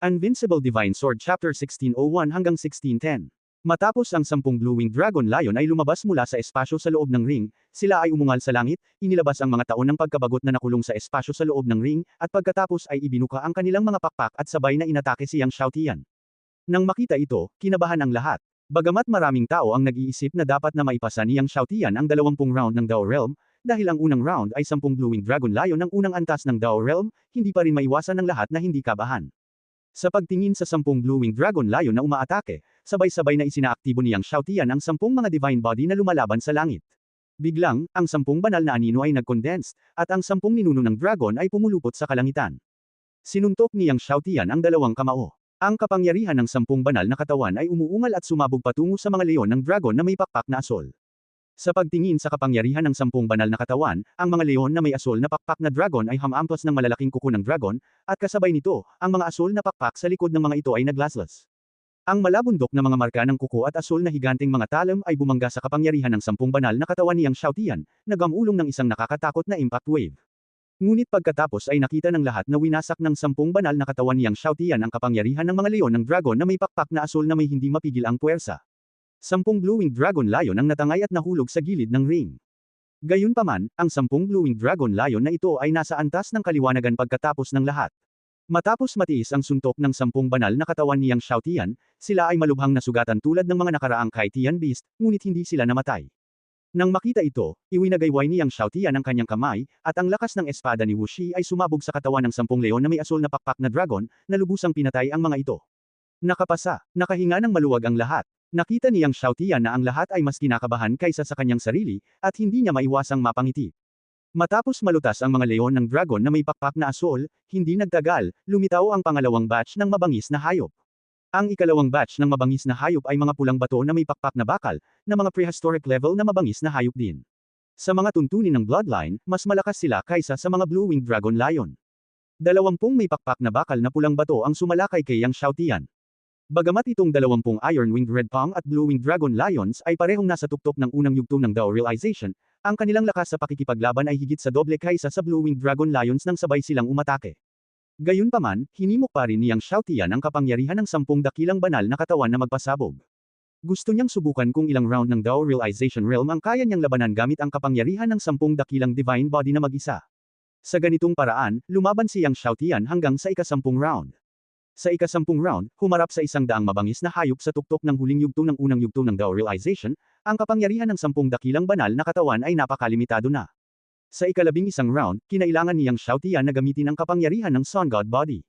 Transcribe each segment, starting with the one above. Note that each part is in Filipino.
Invincible Divine Sword Chapter 1601 hanggang 1610. Matapos ang 10 Blue-Winged Dragon Lion ay lumabas mula sa espasyo sa loob ng ring, sila ay umungal sa langit, inilabas ang mga taon ng pagkabagot na nakulong sa espasyo sa loob ng ring, at pagkatapos ay ibinuka ang kanilang mga pakpak at sabay na inatake si Yang Xiaotian. Nang makita ito, kinabahan ang lahat. Bagamat maraming tao ang nag-iisip na dapat na maipasa ni Yang Xiaotian ang 20 round ng Dao Realm, dahil ang unang round ay 10 Blue-Winged Dragon Lion ng unang antas ng Dao Realm, hindi pa rin maiwasan ng lahat na hindi kabahan. Sa pagtingin sa 10 Blue-Winged Dragon Lion na umaatake, sabay-sabay na isinaaktibo ni Yang Xiaotian ang 10 mga Divine Body na lumalaban sa langit. Biglang, ang 10 banal na anino ay nag-condense, at ang 10 ninuno ng dragon ay pumulupot sa kalangitan. Sinuntok ni Yang Xiaotian ang dalawang kamao. Ang kapangyarihan ng 10 banal na katawan ay umuungal at sumabog patungo sa mga leon ng dragon na may pakpak na asol. Sa pagtingin sa kapangyarihan ng 10 banal na katawan, ang mga leon na may asol na pakpak na dragon ay hamampas ng malalaking kuko ng dragon, at kasabay nito, ang mga asol na pakpak sa likod ng mga ito ay naglaslas. Ang malabundok na mga marka ng kuko at asol na higanteng mga talam ay bumangga sa kapangyarihan ng 10 banal na katawan ni Yang Xiaotian, nagamulong ng isang nakakatakot na impact wave. Ngunit pagkatapos ay nakita ng lahat na winasak ng 10 banal na katawan ni Yang Xiaotian ang kapangyarihan ng mga leon ng dragon na may pakpak na asol na may hindi mapigil ang puwersa. 10 Blue-Winged Dragon Lion ang natangay at nahulog sa gilid ng ring. Gayunpaman, ang 10 Blue-Winged Dragon Lion na ito ay nasa antas ng kaliwanagan pagkatapos ng lahat. Matapos matiis ang suntok ng 10 banal na katawan ni Yang Xiaotian, sila ay malubhang nasugatan tulad ng mga nakaraang kay Tian Beast, ngunit hindi sila namatay. Nang makita ito, iwinagayway ni Yang Xiaotian ang kanyang kamay, at ang lakas ng espada ni Wu Shi ay sumabog sa katawan ng 10 leon na may asol na pakpak na dragon, na lubusang pinatay ang mga ito. Nakapasa, nakahinga ng maluwag ang lahat. Nakita ni Yang Xiaotian na ang lahat ay mas kinakabahan kaysa sa kanyang sarili, at hindi niya maiwasang mapangiti. Matapos malutas ang mga leon ng dragon na may pakpak na asol, hindi nagtagal, lumitaw ang pangalawang batch ng mabangis na hayop. Ang ikalawang batch ng mabangis na hayop ay mga pulang bato na may pakpak na bakal, na mga prehistoric level na mabangis na hayop din. Sa mga tuntunin ng bloodline, mas malakas sila kaysa sa mga Blue-Winged Dragon Lion. 20 may pakpak na bakal na pulang bato ang sumalakay kay Yang Xiaotian. Bagamat itong 20 Iron-Winged Red Pang at Blue-Winged Dragon Lions ay parehong nasa tuktok ng unang yugto ng Dao Realization, ang kanilang lakas sa pakikipaglaban ay higit sa doble kaysa sa Blue-Winged Dragon Lions nang sabay silang umatake. Gayunpaman, hinimok pa rin ni Yang Xiaotian ang kapangyarihan ng 10 dakilang banal na katawan na magpasabog. Gusto niyang subukan kung ilang round ng Dao Realization Realm ang kaya niyang labanan gamit ang kapangyarihan ng 10 dakilang Divine Body na mag-isa. Sa ganitong paraan, lumaban si Yang Xiaotian hanggang sa ika-10 round. Sa ika-10 round, humarap sa 100 mabangis na hayop sa tuktok ng huling yugto ng unang yugto ng Dao Realization, ang kapangyarihan ng 10 dakilang banal na katawan ay napakalimitado na. Sa ika-11 round, kinailangan ni Yang Xiaotian na gamitin ang kapangyarihan ng Sun God Body.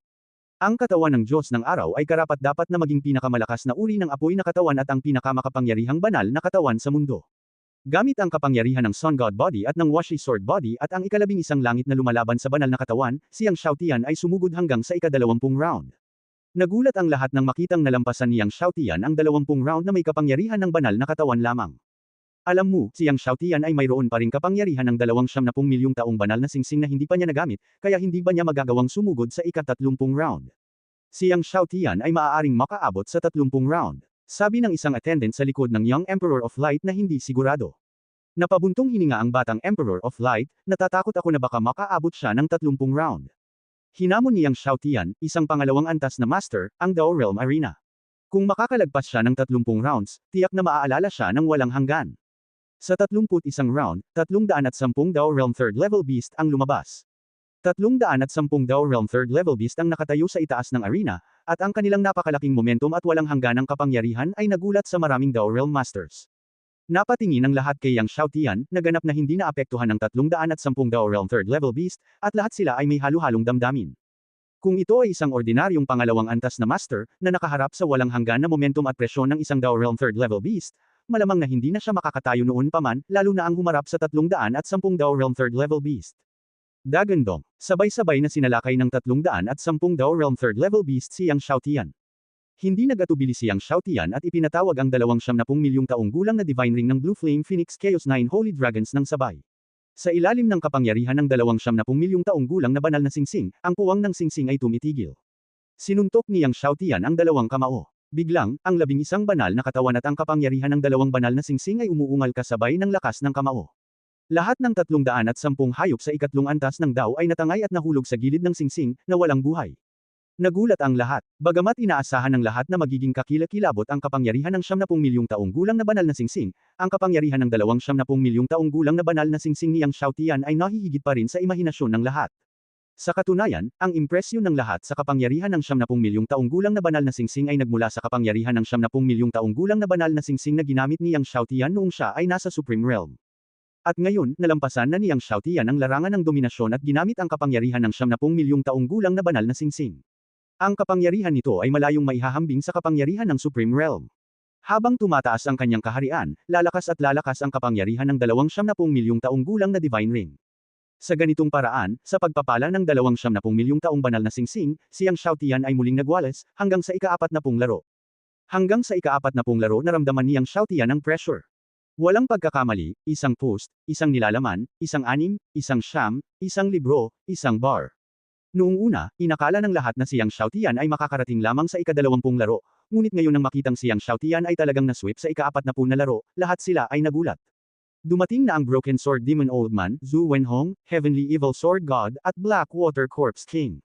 Ang katawan ng Diyos ng Araw ay karapat-dapat na maging pinakamalakas na uri ng apoy na katawan at ang pinakamakapangyarihang banal na katawan sa mundo. Gamit ang kapangyarihan ng Sun God Body at ng Washi Sword Body at ang ika-11 langit na lumalaban sa banal na katawan, si Yang Xiaotian ay sumugod hanggang sa ika-20 round. Nagulat ang lahat nang makitang nalampasan ni Yang Xiaotian ang 20 round na may kapangyarihan ng banal na katawan lamang. Alam mo, si Yang Xiaotian ay mayroon pa ring kapangyarihan ng 270 milyong taong banal na singsing na hindi pa niya nagamit, kaya hindi ba niya magagawang sumugod sa ika-30 round. Si Yang Xiaotian ay maaaring makaabot sa 30 round. Sabi ng isang attendant sa likod ng Young Emperor of Light na hindi sigurado. Napabuntong hininga ang batang Emperor of Light, natatakot ako na baka makaabot siya ng 30 round. Hinamon ni Yang Xiaotian, isang pangalawang antas na master, ang Dao Realm Arena. Kung makakalagpas siya ng 30 rounds, tiyak na maaalala siya ng walang hanggan. Sa 31 round, 310 Dao Realm 3rd Level Beast ang lumabas. 310 Dao Realm 3rd Level Beast ang nakatayo sa itaas ng arena, at ang kanilang napakalaking momentum at walang hangganang kapangyarihan ay nagulat sa maraming Dao Realm Masters. Napatingin ang lahat kay Yang Xiaotian, naganap na hindi naapektuhan ng 310 Dao Realm 3rd Level Beast, at lahat sila ay may halo-halong damdamin. Kung ito ay isang ordinaryong pangalawang antas na master, na nakaharap sa walang hanggan na momentum at presyon ng isang Dao Realm 3rd Level Beast, malamang na hindi na siya makakatayo noon pa man, lalo na ang humarap sa 310 Dao Realm 3rd Level Beast. Dagandong, sabay-sabay na sinalakay ng 310 Dao Realm 3rd Level Beast si Yang Xiaotian. Hindi nagatubili si Yang Xiaotian at ipinatawag ang 270 milyong taong gulang na Divine Ring ng Blue Flame Phoenix Chaos 9 Holy Dragons ng sabay. Sa ilalim ng kapangyarihan ng 270 milyong taong gulang na banal na singsing, ang puwang ng singsing ay tumitigil. Sinuntok ni Yang Xiaotian ang dalawang kamao. Biglang, ang 11 banal na katawan at ang kapangyarihan ng dalawang banal na singsing ay umuungal kasabay ng lakas ng kamao. Lahat ng 310 hayop sa ikatlong antas ng Dao ay natangay at nahulog sa gilid ng singsing, na walang buhay. Nagulat ang lahat. Bagamat inaasahan ng lahat na magiging kakilakilabot ang kapangyarihan ng 70 milyong taong gulang na banal na singsing, ang kapangyarihan ng 270 milyong taong gulang na banal na singsing ni Yang Xiaotian ay nahihigit pa rin sa imahinasyon ng lahat. Sa katunayan, ang impresyon ng lahat sa kapangyarihan ng 70 milyong taong gulang na banal na singsing ay nagmula sa kapangyarihan ng 70 milyong taong gulang na banal na singsing na ginamit ni Yang Xiaotian noong siya ay nasa Supreme Realm. At ngayon, nalampasan na ni Yang Xiaotian ang larangan ng dominasyon at ginamit ang kapangyarihan ng 70 milyong taong gulang na banal na singsing. Ang kapangyarihan nito ay malayong maihahambing sa kapangyarihan ng Supreme Realm. Habang tumataas ang kanyang kaharian, lalakas at lalakas ang kapangyarihan ng 270 milyong taong gulang na Divine Ring. Sa ganitong paraan, sa pagpapala ng 270 milyong taong banal na singsing, si Yang Xiaotian ay muling nagwalas, hanggang sa ika-4 na laro. Hanggang sa ika-4 na laro naramdaman ni Yang Xiaotian ang pressure. Walang pagkakamali, isang post, isang nilalaman, isang anim, isang siyam, isang libro, isang bar. Noong una, inakala ng lahat na si Yang Xiaotian ay makakarating lamang sa ika-20 laro, ngunit ngayon nang makitang si Yang Xiaotian ay talagang nasweep sa ika-40 na laro, lahat sila ay nagulat. Dumating na ang Broken Sword Demon Old Man, Zhu Wenhong, Heavenly Evil Sword God, at Black Water Corpse King.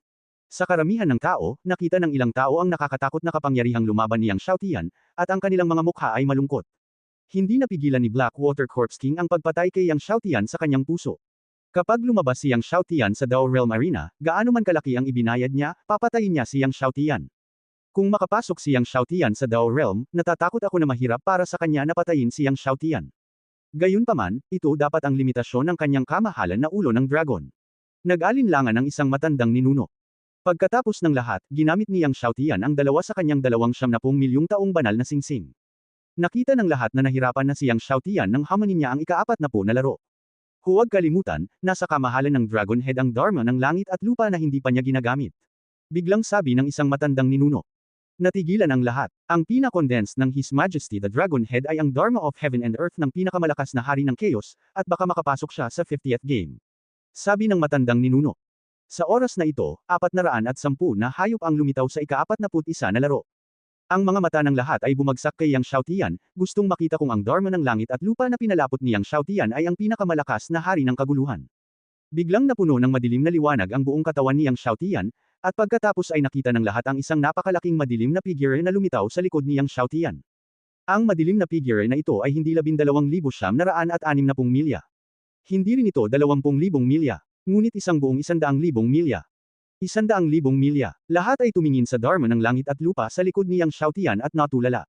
Sa karamihan ng tao, nakita ng ilang tao ang nakakatakot na kapangyarihang lumaban ni Yang Xiaotian, at ang kanilang mga mukha ay malungkot. Hindi napigilan ni Black Water Corpse King ang pagpatay kay Yang Xiaotian sa kanyang puso. Kapag lumabas si Yang Xiaotian sa Dao Realm Arena, gaano man kalaki ang ibinayad niya, papatayin niya si Yang Xiaotian. Kung makapasok si Yang Xiaotian sa Dao Realm, natatakot ako na mahirap para sa kanya na patayin si Yang Xiaotian. Gayunpaman, ito dapat ang limitasyon ng kanyang kamahalan na ulo ng dragon. Nag-alinlangan ang isang matandang ninuno. Pagkatapos ng lahat, ginamit ni Yang Xiaotian ang dalawa sa kanyang 270 milyong taong banal na singsing. Nakita ng lahat na nahirapan na si Yang Xiaotian nang hamanin niya ang ika-4 na laro. Huwag kalimutan, nasa kamahalan ng Dragon Head ang Dharma ng langit at lupa na hindi pa niya ginagamit. Biglang sabi ng isang matandang ninuno. Natigilan ang lahat. Ang pinakondensed ng His Majesty the Dragon Head ay ang Dharma of Heaven and Earth ng pinakamalakas na hari ng Chaos, at baka makapasok siya sa 50th game. Sabi ng matandang ninuno. Sa oras na ito, 410 na hayop ang lumitaw sa ika-41 na laro. Ang mga mata ng lahat ay bumagsak kay Yang Xiaotian, gustong makita kung ang Dharma ng langit at lupa na pinalapot ni Yang Xiaotian ay ang pinakamalakas na hari ng kaguluhan. Biglang napuno ng madilim na liwanag ang buong katawan ni Yang Xiaotian, at pagkatapos ay nakita ng lahat ang isang napakalaking madilim na figure na lumitaw sa likod ni Yang Xiaotian. Ang madilim na figure na ito ay hindi 12,960 milya. Hindi rin ito 20,000 milya, ngunit isang buong 100,000 milya. 100,000 milya. Lahat ay tumingin sa Dharma ng langit at lupa sa likod ni Yang Xiaotian at natulala.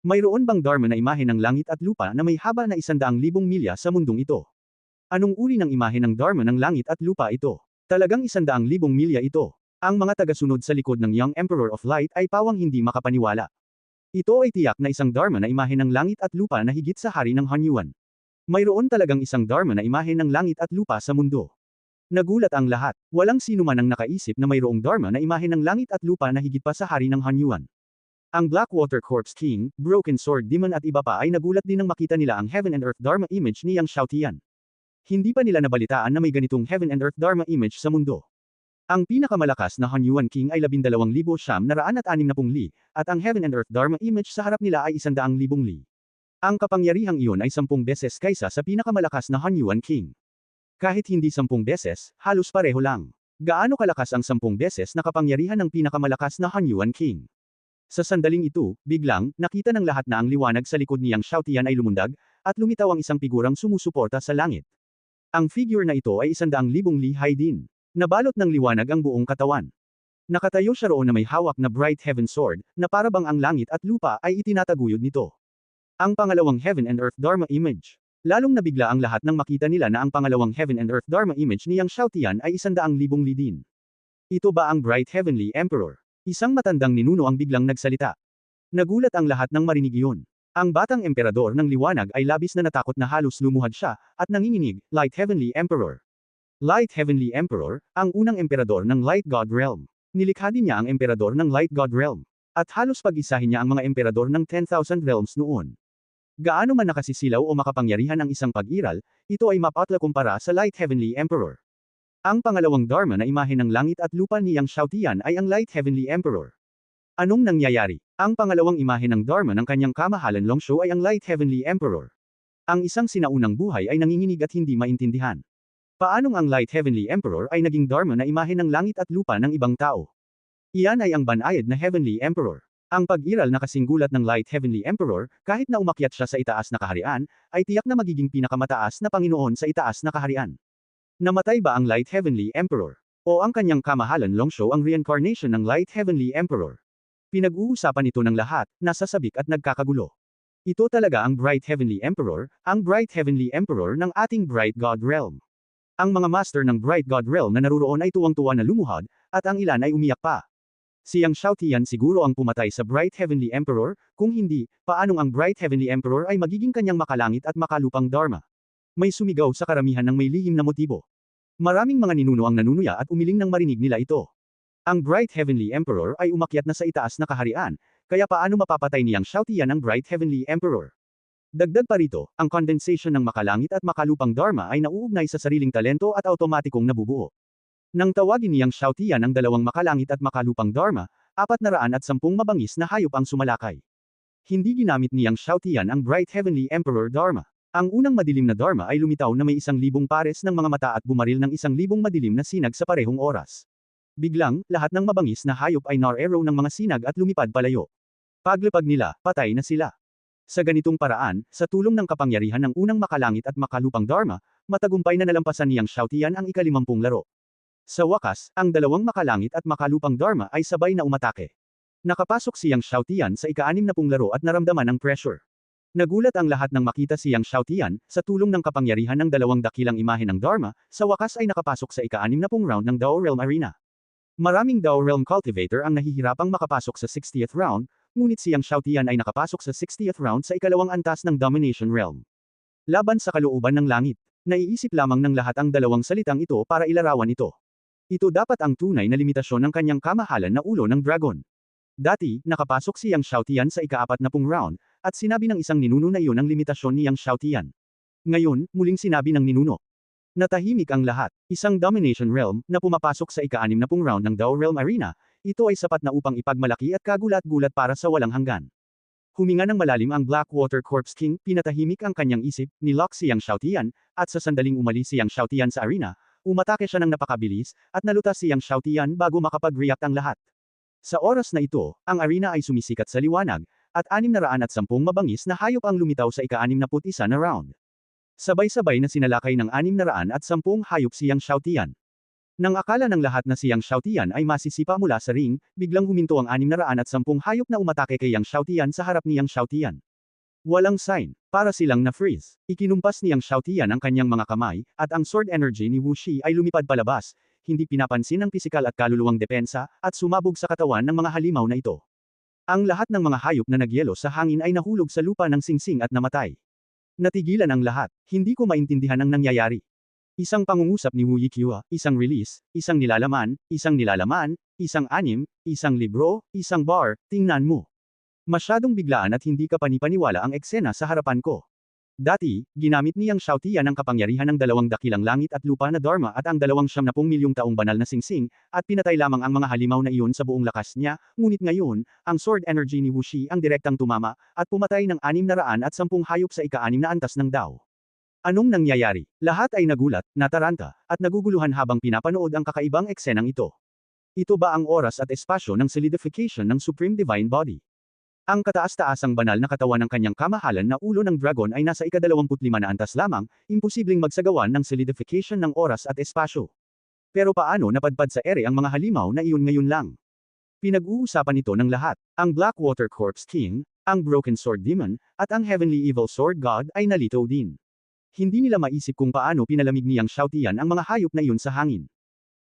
Mayroon bang Dharma na imahe ng langit at lupa na may haba na 100,000 milya sa mundong ito? Anong uri ng imahe ng Dharma ng langit at lupa ito? Talagang 100,000 milya ito. Ang mga tagasunod sa likod ng Young Emperor of Light ay pawang hindi makapaniwala. Ito ay tiyak na isang Dharma na imahe ng langit at lupa na higit sa hari ng Hanyuan. Mayroon talagang isang Dharma na imahe ng langit at lupa sa mundo. Nagulat ang lahat. Walang sino man ang nakaisip na mayroong Dharma na imahe ng langit at lupa na higit pa sa hari ng Hanyuan. Ang Blackwater Corpse King, Broken Sword Demon at iba pa ay nagulat din nang makita nila ang Heaven and Earth Dharma image ni Yang Xiaotian. Hindi pa nila nabalitaan na may ganitong Heaven and Earth Dharma image sa mundo. Ang pinakamalakas na Hanyuan King ay 12,960 li, at ang Heaven and Earth Dharma image sa harap nila ay 100,000 li. Ang kapangyarihang iyon ay 10 beses kaysa sa pinakamalakas na Hanyuan King. Kahit hindi 10 beses, halos pareho lang. Gaano kalakas ang 10 beses na kapangyarihan ng pinakamalakas na Hanyuan King? Sa sandaling ito, biglang, nakita ng lahat na ang liwanag sa likod ni Yang Xiaotian ay lumundag, at lumitaw ang isang figurang sumusuporta sa langit. Ang figure na ito ay 100,000 li high din. Nabalot ng liwanag ang buong katawan. Nakatayo siya roon na may hawak na Bright Heaven Sword, na parabang ang langit at lupa ay itinataguyod nito. Ang pangalawang Heaven and Earth Dharma image. Lalong nabigla ang lahat nang makita nila na ang pangalawang Heaven and Earth Dharma image ni Yang Xiaotian ay 100,000 li din. Ito ba ang Bright Heavenly Emperor? Isang matandang ninuno ang biglang nagsalita. Nagulat ang lahat nang marinig iyon. Ang batang emperador ng liwanag ay labis na natakot na halos lumuhad siya, at nanginginig, Light Heavenly Emperor. Light Heavenly Emperor, ang unang emperador ng Light God Realm. Nilikha din niya ang emperador ng Light God Realm. At halos pag-isahin niya ang mga emperador ng 10,000 realms noon. Gaano man nakasisilaw o makapangyarihan ang isang pag-iral, ito ay mapatla kumpara sa Light Heavenly Emperor. Ang pangalawang Dharma na imahe ng langit at lupa ni Yang Xiaotian ay ang Light Heavenly Emperor. Anong nangyayari? Ang pangalawang imahe ng Dharma ng kanyang kamahalan Longshu ay ang Light Heavenly Emperor. Ang isang sinaunang buhay ay nanginginig at hindi maintindihan. Paanong ang Light Heavenly Emperor ay naging Dharma na imahe ng langit at lupa ng ibang tao? Iyan ay ang banayad na Heavenly Emperor. Ang pag-iral na kasinggulat ng Light Heavenly Emperor, kahit na umakyat siya sa itaas na kaharian, ay tiyak na magiging pinakamataas na Panginoon sa itaas na kaharian. Namatay ba ang Light Heavenly Emperor? O ang kanyang kamahalan Longsho ang reincarnation ng Light Heavenly Emperor? Pinag-uusapan ito ng lahat, nasa sabik at nagkakagulo. Ito talaga ang Bright Heavenly Emperor, ang Bright Heavenly Emperor ng ating Bright God Realm. Ang mga master ng Bright God Realm na naruroon ay tuwang-tuwa na lumuhod, at ang ilan ay umiyak pa. Si Yang Shaotian siguro ang pumatay sa Bright Heavenly Emperor, kung hindi, paanong ang Bright Heavenly Emperor ay magiging kanyang makalangit at makalupang Dharma? May sumigaw sa karamihan ng may lihim na motibo. Maraming mga ninuno ang nanunuya at umiling nang marinig nila ito. Ang Bright Heavenly Emperor ay umakyat na sa itaas na kaharian, kaya paano mapapatay ni Yang Shaotian ang Bright Heavenly Emperor? Dagdag pa rito, ang condensation ng makalangit at makalupang Dharma ay nauugnay sa sariling talento at automatikong nabubuo. Nang tawagin ni Yang Shaotian ang dalawang makalangit at makalupang Dharma, 410 mabangis na hayop ang sumalakay. Hindi ginamit ni Yang Shaotian ang Bright Heavenly Emperor Dharma. Ang unang madilim na Dharma ay lumitaw na may 1,000 pares ng mga mata at bumaril ng 1,000 madilim na sinag sa parehong oras. Biglang, lahat ng mabangis na hayop ay nar-arrow ng mga sinag at lumipad palayo. Paglapag nila, patay na sila. Sa ganitong paraan, sa tulong ng kapangyarihan ng unang makalangit at makalupang Dharma, matagumpay na nalampasan ni Yang Shaotian ang ika-50 laro. Sa wakas, ang dalawang makalangit at makalupang Dharma ay sabay na umatake. Nakapasok si Yang Shaotian sa ika-60 laro at naramdaman ang pressure. Nagulat ang lahat nang makita si Yang Shaotian, sa tulong ng kapangyarihan ng dalawang dakilang imahe ng Dharma, sa wakas ay nakapasok sa ika-60 round ng Dao Realm Arena. Maraming Dao Realm Cultivator ang nahihirapang makapasok sa 60th round, ngunit si Yang Shaotian ay nakapasok sa 60th round sa ikalawang antas ng Domination Realm. Laban sa kalooban ng langit. Naiisip lamang ng lahat ang dalawang salitang ito para ilarawan ito. Ito dapat ang tunay na limitasyon ng kanyang kamahalan na ulo ng dragon. Dati, nakapasok si Yang Shaotian sa ika-40 round, at sinabi ng isang ninuno na iyon ang limitasyon ni Yang Shaotian. Ngayon, muling sinabi ng ninuno. Natahimik ang lahat. Isang Domination Realm, na pumapasok sa ika-60 round ng Dao Realm Arena, ito ay sapat na upang ipagmalaki at kagulat-gulat para sa walang hanggan. Huminga ng malalim ang Blackwater Corpse King, pinatahimik ang kanyang isip, nilock si Yang Shaotian, at sa sandaling umalis si Yang Shaotian sa arena, umatake siya ng napakabilis, at nalutas si Yang Shaotian bago makapag-react ang lahat. Sa oras na ito, ang arena ay sumisikat sa liwanag, at 610 mabangis na hayop ang lumitaw sa ika-61 na round. Sabay-sabay na sinalakay ng 610 hayop si Yang Shaotian. Nang akala ng lahat na si Yang Shaotian ay masisipa mula sa ring, biglang huminto ang 610 hayop na umatake kay Yang Shaotian sa harap ni Yang Shaotian. Walang sign, para silang na-freeze. Ikinumpas ni Yang Shaotian ang kanyang mga kamay, at ang sword energy ni Wu Shi ay lumipad palabas, hindi pinapansin ang pisikal at kaluluwang depensa, at sumabog sa katawan ng mga halimaw na ito. Ang lahat ng mga hayop na nagyelo sa hangin ay nahulog sa lupa ng singsing at namatay. Natigilan ang lahat, hindi ko maintindihan ang nangyayari. Isang pangungusap ni Wu Yiqiu, isang release, isang nilalaman, isang anim, isang libro, isang bar, tingnan mo. Masyadong biglaan at hindi ka panipaniwala ang eksena sa harapan ko. Dati, ginamit ni Yang Shaotian ang kapangyarihan ng dalawang dakilang langit at lupa na Dharma at ang 200 milyong taong banal na singsing, at pinatay lamang ang mga halimaw na iyon sa buong lakas niya, ngunit ngayon, ang sword energy ni Wu Shi ang direktang tumama, at pumatay ng 610 hayop sa ika-6 na antas ng Dao. Anong nangyayari? Lahat ay nagulat, nataranta, at naguguluhan habang pinapanood ang kakaibang eksenang ito. Ito ba ang oras at espasyo ng solidification ng Supreme Divine Body? Ang kataas-taasang banal na katawan ng kanyang kamahalan na ulo ng dragon ay nasa ika-25 na antas lamang, imposibleng magsagawan ng solidification ng oras at espasyo. Pero paano napadpad sa ere ang mga halimaw na iyon ngayon lang? Pinag-uusapan ito ng lahat. Ang Blackwater Corpse King, ang Broken Sword Demon, at ang Heavenly Evil Sword God ay nalito din. Hindi nila maisip kung paano pinalamig ni Yang Shaotian ang mga hayop na iyon sa hangin.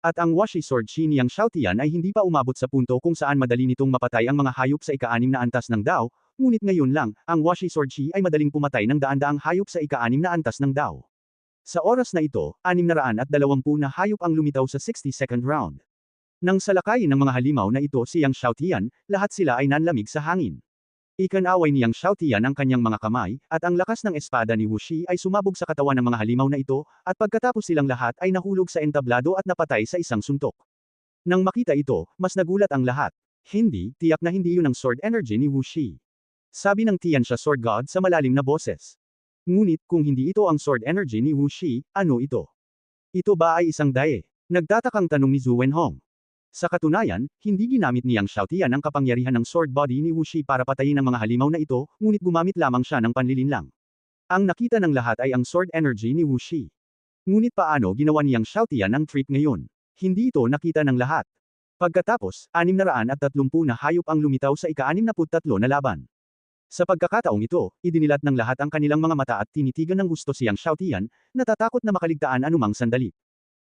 At ang Washi Sword Chi ni Yang Shaotian ay hindi pa umabot sa punto kung saan madali nitong mapatay ang mga hayop sa ika-6 na antas ng Dao, ngunit ngayon lang, ang Washi Sword Chi ay madaling pumatay ng daan-daang hayop sa ika-6 na antas ng Dao. Sa oras na ito, 620 na hayop ang lumitaw sa 62nd round. Nang salakayin ng mga halimaw na ito si Yang Shaotian, lahat sila ay nanlamig sa hangin. Ikanaway ni Yang Shaotian ang kanyang mga kamay, at ang lakas ng espada ni Wu Shi ay sumabog sa katawan ng mga halimaw na ito, at pagkatapos silang lahat ay nahulog sa entablado at napatay sa isang suntok. Nang makita ito, mas nagulat ang lahat. Hindi, tiyak na hindi yun ang sword energy ni Wu Shi. Sabi ng Tiansha Sword God sa malalim na boses. Ngunit, kung hindi ito ang sword energy ni Wu Shi, ano ito? Ito ba ay isang daye? Nagtatakang tanong ni Zhu Wenhong. Sa katunayan, hindi ginamit ni Yang Xiaotian ang kapangyarihan ng sword body ni Wu Shi para patayin ang mga halimaw na ito, ngunit gumamit lamang siya ng panlilinlang. Ang nakita ng lahat ay ang sword energy ni Wu Shi. Ngunit paano ginawa ni Yang Xiaotian ang trick ngayon? Hindi ito nakita ng lahat. Pagkatapos, 630 na hayop ang lumitaw sa ika-63 na laban. Sa pagkakataong ito, idinilat ng lahat ang kanilang mga mata at tinitigan ng gusto si Yang Xiaotian, natatakot na makaligtaan anumang sandali.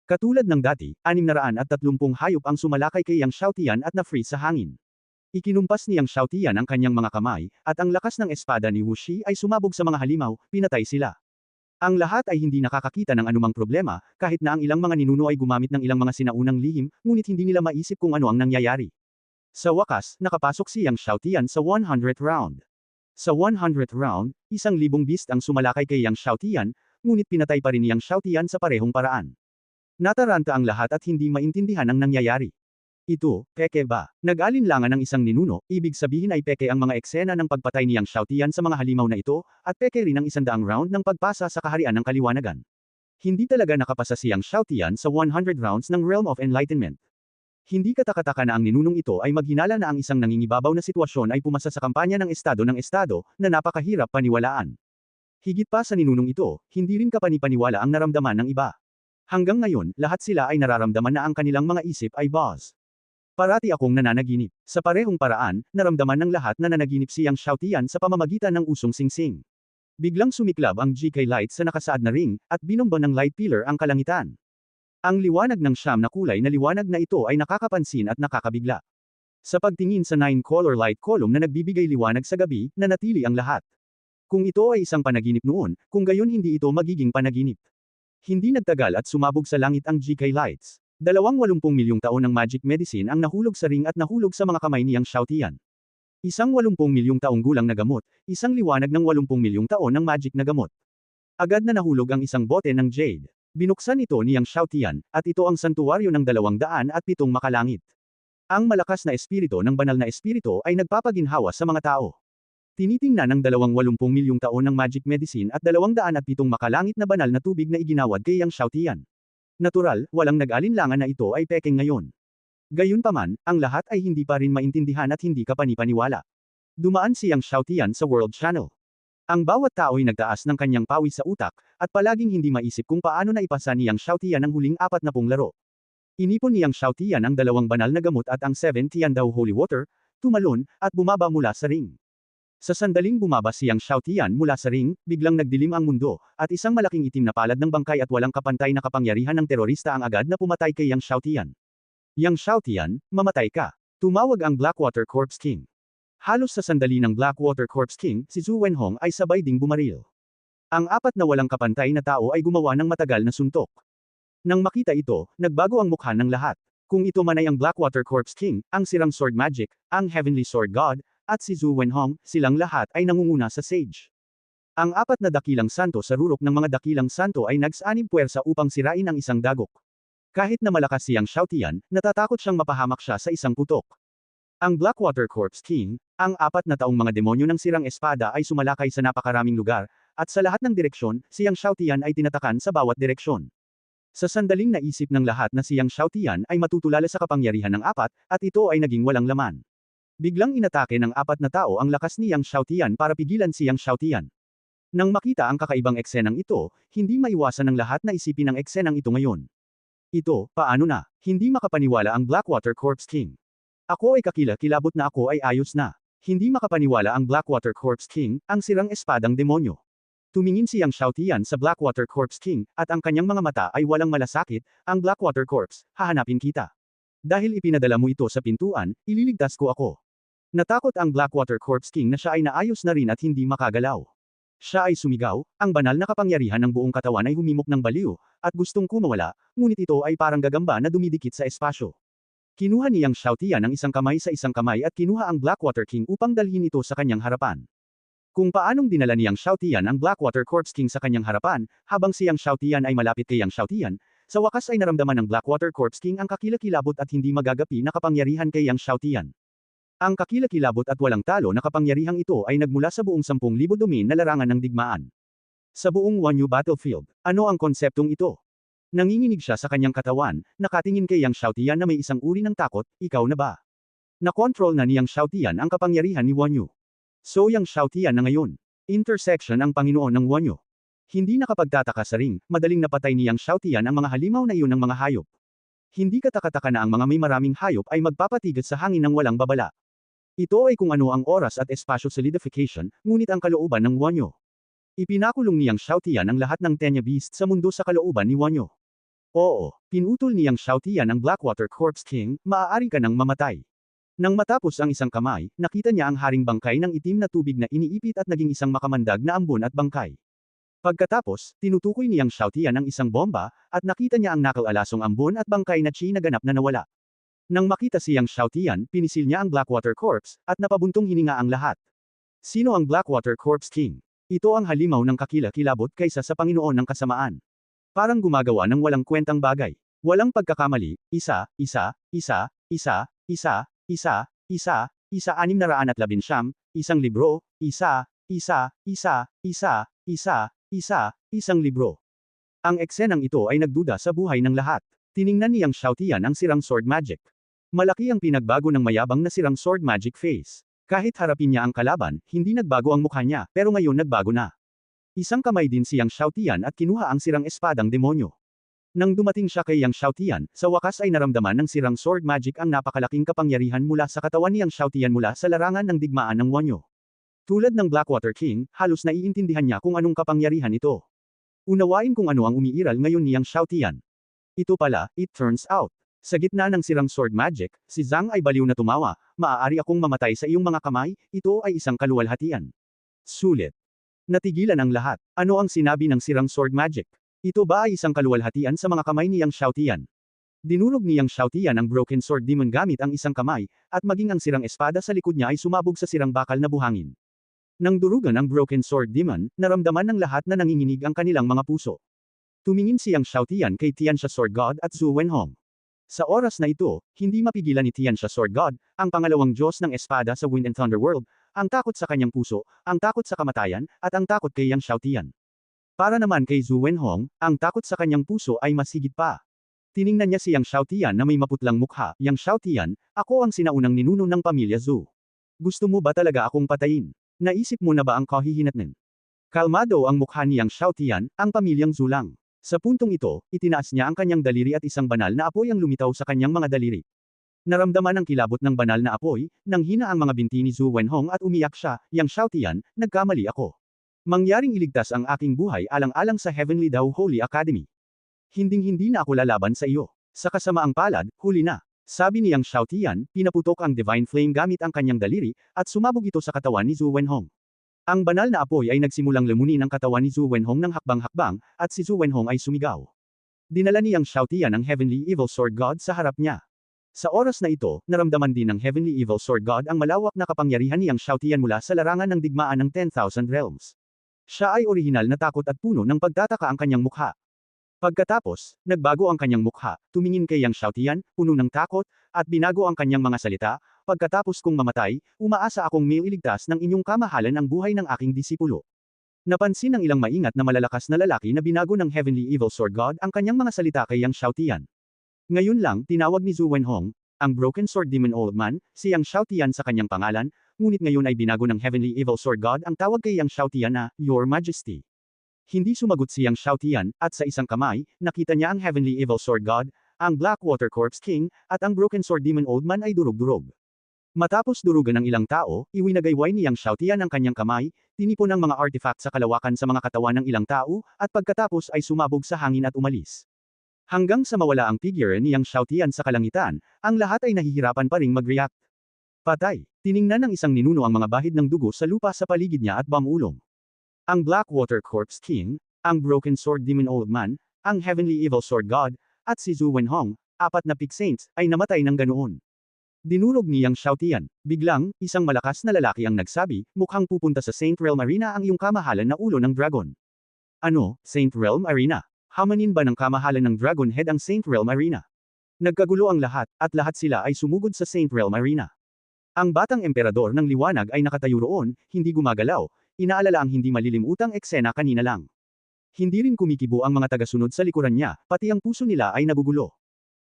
Katulad ng dati, 630 hayop ang sumalakay kay Yang Xiaotian at na-freeze sa hangin. Ikinumpas ni Yang Xiaotian ang kanyang mga kamay, at ang lakas ng espada ni Wu Shi ay sumabog sa mga halimaw, pinatay sila. Ang lahat ay hindi nakakakita ng anumang problema, kahit na ang ilang mga ninuno ay gumamit ng ilang mga sinaunang lihim, ngunit hindi nila maisip kung ano ang nangyayari. Sa wakas, nakapasok si Yang Xiaotian sa 100th round. Sa 100th round, 1,000 beast ang sumalakay kay Yang Xiaotian, ngunit pinatay pa rin ni Yang Xiaotian sa parehong paraan. Nataranta ang lahat at hindi maintindihan ang nangyayari. Ito, peke ba? Nag-alinlangan ng isang ninuno, ibig sabihin ay peke ang mga eksena ng pagpatay ni Yang Xiaotian sa mga halimaw na ito, at peke rin ang 100 round ng pagpasa sa kaharian ng kaliwanagan. Hindi talaga nakapasa si Yang Xiaotian sa 100 rounds ng Realm of Enlightenment. Hindi katakataka na ang ninunong ito ay maghinala na ang isang nangingibabaw na sitwasyon ay pumasa sa kampanya ng estado na napakahirap paniwalaan. Higit pa sa ninunong ito, hindi rin kapanipaniwala ang naramdaman ng iba. Hanggang ngayon, lahat sila ay nararamdaman na ang kanilang mga isip ay boss. Parati akong nananaginip. Sa parehong paraan, naramdaman ng lahat na nanaginip si Yang Xiaotian sa pamamagitan ng usong singsing. Biglang sumiklab ang GK light sa nakasaad na ring, at binomba ng light pillar ang kalangitan. Ang liwanag ng siyam na kulay na liwanag na ito ay nakakapansin at nakakabigla. Sa pagtingin sa 9-color light column na nagbibigay liwanag sa gabi, nanatili ang lahat. Kung ito ay isang panaginip noon, kung gayon hindi ito magiging panaginip. Hindi nagtagal at sumabog sa langit ang GK lights. 80 milyong taon ng magic medicine ang nahulog sa ring at nahulog sa mga kamay ni Yang Xiaotian. Isang 80 milyong taong gulang na gamot, isang liwanag ng 80 milyong taon ng magic na gamot. Agad na nahulog ang isang bote ng jade. Binuksan ito ni Yang Xiaotian, at ito ang santuwaryo ng 207 makalangit. Ang malakas na espiritu ng banal na espiritu ay nagpapaginhawa sa mga tao. Tinitingnan ng 80 milyong taon ng magic medicine at 207 makalangit na banal na tubig na iginawad kay Yang Xiaotian. Natural, walang nag-alinlangan na ito ay pekeng ngayon. Gayunpaman, ang lahat ay hindi pa rin maintindihan at hindi kapanipaniwala. Dumaan si Yang Xiaotian sa World Channel. Ang bawat tao ay nagtaas ng kanyang pawis sa utak, at palaging hindi maisip kung paano naipasa ni Yang Xiaotian ang huling 40 laro. Inipon ni Yang Xiaotian ang 2 banal na gamot at ang 7 Tiandaw Holy Water, tumalon, at bumaba mula sa ring. Sa sandaling bumaba si Yang Xiaotian mula sa ring, biglang nagdilim ang mundo, at isang malaking itim na palad ng bangkay at walang kapantay na kapangyarihan ng terorista ang agad na pumatay kay Yang Xiaotian. Yang Xiaotian, mamatay ka. Tumawag ang Blackwater Corpse King. Halos sa sandali ng Blackwater Corpse King, si Zhu Wenhong ay sabay ding bumaril. Ang 4 na walang kapantay na tao ay gumawa ng matagal na suntok. Nang makita ito, nagbago ang mukha ng lahat. Kung ito man ay ang Blackwater Corpse King, ang sirang sword magic, ang Heavenly Sword God, at si Zhu Wenhong, silang lahat ay nangunguna sa sage. Ang 4 na dakilang santo sa rurok ng mga dakilang santo ay nagsanib puwersa upang sirain ang isang dagok. Kahit na malakas si Yang Xiaotian, natatakot siyang mapahamak siya sa isang putok. Ang Blackwater Corpse King, ang 4 na taong mga demonyo ng sirang espada ay sumalakay sa napakaraming lugar, at sa lahat ng direksyon, si Yang Xiaotian ay tinatakan sa bawat direksyon. Sa sandaling naisip ng lahat na si Yang Xiaotian ay matutulala sa kapangyarihan ng 4, at ito ay naging walang laman. Biglang inatake ng 4 na tao ang lakas ni Yang Xiaotian para pigilan si Yang Xiaotian. Nang makita ang kakaibang eksenang ito, hindi maiwasan ng lahat na isipin ang eksenang ito ngayon. Ito, paano na? Hindi makapaniwala ang Blackwater Corpse King. Ako ay kakilabot na ako ay ayos na. Hindi makapaniwala ang Blackwater Corpse King, ang sirang espadang demonyo. Tumingin si Yang Xiaotian sa Blackwater Corpse King, at ang kanyang mga mata ay walang malasakit, ang Blackwater Corpse, hahanapin kita. Dahil ipinadala mo ito sa pintuan, ililigtas ko ako. Natakot ang Blackwater Corpse King na siya ay naayos na rin at hindi makagalaw. Siya ay sumigaw, ang banal na kapangyarihan ng buong katawan ay humimok ng baliw, at gustong kumawala, ngunit ito ay parang gagamba na dumidikit sa espasyo. Kinuha ni Yang Xiaotian ang isang kamay sa isang kamay at kinuha ang Blackwater King upang dalhin ito sa kanyang harapan. Kung paanong dinala ni Yang Xiaotian ang Blackwater Corpse King sa kanyang harapan, habang si Yang Xiaotian ay malapit kay Yang Xiaotian, sa wakas ay naramdaman ng Blackwater Corpse King ang kakilakilabot at hindi magagapi na kapangyarihan kay Yang Xiaotian. Ang kakilakilabot at walang talo na kapangyarihang ito ay nagmula sa buong 10,000 domain na larangan ng digmaan. Sa buong Wanyu Battlefield, ano ang konseptong ito? Nanginginig siya sa kanyang katawan, nakatingin kay Yang Xiaotian na may isang uri ng takot, ikaw na ba? Nakontrol na ni Yang Xiaotian ang kapangyarihan ni Wanyu. So Yang Xiaotian na ngayon. Intersection ang Panginoon ng Wanyu. Hindi nakapagtataka sa ring, madaling napatay ni Yang Xiaotian ang mga halimaw na iyon ng mga hayop. Hindi katakataka na ang mga may maraming hayop ay magpapatigas sa hangin ng walang babala. Ito ay kung ano ang oras at espasyo solidification, ngunit ang kalooban ng Wanyu. Ipinakulong ni Yang Xiaotian ang lahat ng Tenya Beast sa mundo sa kalooban ni Wanyu. Oo, pinutol ni Yang Xiaotian ang Blackwater Corpse King, maaari ka nang mamatay. Nang matapos ang isang kamay, nakita niya ang haring bangkay ng itim na tubig na iniipit at naging isang makamandag na ambon at bangkay. Pagkatapos, tinutukoy ni Yang Xiaotian ang isang bomba, at nakita niya ang nakaalasong ambon at bangkay na chi na ganap na nawala. Nang makita si Yang Xiaotian, pinisil niya ang Blackwater Corpse, at napabuntong hininga ang lahat. Sino ang Blackwater Corpse King? Ito ang halimaw ng kakila-kilabot kaysa sa Panginoon ng kasamaan. Parang gumagawa ng walang kwentang bagay. Walang pagkakamali, 619, isang libro, isang libro. Ang eksenang ito ay nagduda sa buhay ng lahat. Tiningnan ni Yang Xiaotian ang sirang sword magic. Malaki ang pinagbago ng mayabang na sirang sword magic face. Kahit harapin niya ang kalaban, hindi nagbago ang mukha niya, pero ngayon nagbago na. Isang kamay din si Yang Xiaotian at kinuha ang sirang espadang demonyo. Nang dumating siya kay Yang Xiaotian, sa wakas ay naramdaman ng sirang sword magic ang napakalaking kapangyarihan mula sa katawan ni Yang Xiaotian mula sa larangan ng digmaan ng Wanyu. Tulad ng Blackwater King, halos naiintindihan niya kung anong kapangyarihan ito. Unawain kung ano ang umiiral ngayon ni Yang Xiaotian. Ito pala, it turns out. Sa gitna ng sirang sword magic, si Zhang ay baliw na tumawa, maaari akong mamatay sa iyong mga kamay, ito ay isang kaluwalhatian. Sulit. Natigilan ang lahat. Ano ang sinabi ng sirang sword magic? Ito ba ay isang kaluwalhatian sa mga kamay ni Yang Xiaotian? Dinurog ni Yang Xiaotian ang Broken Sword Demon gamit ang isang kamay, at maging ang sirang espada sa likod niya ay sumabog sa sirang bakal na buhangin. Nang durugan ang Broken Sword Demon, naramdaman ng lahat na nanginginig ang kanilang mga puso. Tumingin si Yang Xiaotian kay Tianxia Sword God at Zhu Wenhong. Sa oras na ito, hindi mapigilan ni Tianxia Sword God, ang pangalawang Diyos ng espada sa Wind and Thunder World, ang takot sa kanyang puso, ang takot sa kamatayan, at ang takot kay Yang Xiaotian. Para naman kay Zhu Wenhong, ang takot sa kanyang puso ay mas higit pa. Tiningnan niya si Yang Xiaotian na may maputlang mukha, Yang Xiaotian, ako ang sinaunang ninuno ng pamilya Zhu. Gusto mo ba talaga akong patayin? Naisip mo na ba ang kahihinatnan? Kalmado ang mukha ni Yang Xiaotian, ang pamilyang Zhu lang. Sa puntong ito, itinaas niya ang kanyang daliri at isang banal na apoy ang lumitaw sa kanyang mga daliri. Naramdaman ang kilabot ng banal na apoy, nang hina ang mga binti ni Zhu Wenhong at umiyak siya, Yang Xiaotian, nagkamali ako. Mangyaring iligtas ang aking buhay alang-alang sa Heavenly Dao Holy Academy. Hinding-hindi na ako lalaban sa iyo. Sa kasamaang palad, huli na. Sabi ni Yang Xiaotian, pinaputok ang Divine Flame gamit ang kanyang daliri, at sumabog ito sa katawan ni Zhu Wenhong. Ang banal na apoy ay nagsimulang lamunin ang katawan ni Zhu Wenhong ng hakbang-hakbang, at si Zhu Wenhong ay sumigaw. Dinala ni Yang Xiaotian ang Heavenly Evil Sword God sa harap niya. Sa oras na ito, naramdaman din ng Heavenly Evil Sword God ang malawak na kapangyarihan ni Yang Xiaotian mula sa larangan ng digmaan ng 10,000 realms. Siya ay orihinal na takot at puno ng pagtataka ang kanyang mukha. Pagkatapos, nagbago ang kanyang mukha, tumingin kay Yang Xiaotian, puno ng takot, at binago ang kanyang mga salita, pagkatapos kong mamatay, umaasa akong may iligtas ng inyong kamahalan ang buhay ng aking disipulo. Napansin ng ilang maingat na malalakas na lalaki na binago ng Heavenly Evil Sword God ang kanyang mga salita kay Yang Xiaotian. Ngayon lang, tinawag ni Zhu Wenhong, ang Broken Sword Demon Old Man, si Yang Xiaotian sa kanyang pangalan, ngunit ngayon ay binago ng Heavenly Evil Sword God ang tawag kay Yang Xiaotian na, Your Majesty. Hindi sumagot si Yang Xiaotian, at sa isang kamay, nakita niya ang Heavenly Evil Sword God, ang Blackwater Corpse King, at ang Broken Sword Demon Old Man ay durog-durog. Matapos durugan ng ilang tao, iwinagayway ni Yang Xiaotian ang kanyang kamay, tinipon ang mga artifact sa kalawakan sa mga katawan ng ilang tao, at pagkatapos ay sumabog sa hangin at umalis. Hanggang sa mawala ang figure ni Yang Xiaotian sa kalangitan, ang lahat ay nahihirapan pa ring mag-react. Patay. Tiningnan ng isang ninuno ang mga bahid ng dugo sa lupa sa paligid niya at bamulong. Ang Blackwater Corpse King, ang Broken Sword Demon Old Man, ang Heavenly Evil Sword God, at si Zhu Wenhong, 4 na Pig Saints, ay namatay ng ganoon. Dinurog ni Yang Xiaotian. Biglang, isang malakas na lalaki ang nagsabi, mukhang pupunta sa Saint Realm Arena ang iyong kamahalan na ulo ng dragon. Ano, Saint Realm Arena? Hamanin ba ng kamahalan ng Dragon Head ang Saint Realm Arena? Nagkagulo ang lahat, at lahat sila ay sumugod sa Saint Realm Arena. Ang batang emperador ng liwanag ay nakatayo roon, hindi gumagalaw, inaalala ang hindi malilimutang eksena kanina lang. Hindi rin kumikibo ang mga tagasunod sa likuran niya, pati ang puso nila ay nagugulo.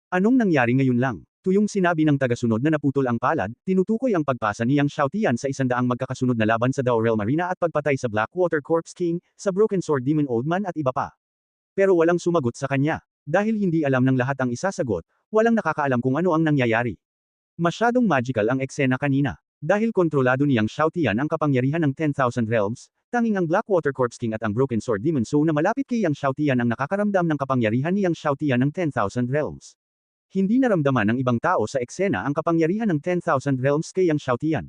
Anong nangyari ngayon lang? Tuyong sinabi ng tagasunod na naputol ang palad, tinutukoy ang pagpasa ni Yang Xiaotian sa 100 magkakasunod na laban sa Dao Realm Arena at pagpatay sa Blackwater Corpse King, sa Broken Sword Demon Old Man at iba pa. Pero walang sumagot sa kanya. Dahil hindi alam ng lahat ang isasagot, walang nakakaalam kung ano ang nangyayari. Masyadong magical ang eksena kanina. Dahil kontrolado ni Yang Xiaotian ang kapangyarihan ng 10,000 Realms, tanging ang Blackwater Corpse King at ang Broken Sword Demon So na malapit kay Yang Xiaotian ang nakakaramdam ng kapangyarihan ni Yang Xiaotian ng 10,000 Realms. Hindi naramdaman ng ibang tao sa eksena ang kapangyarihan ng 10,000 Realms kay Yang Xiaotian.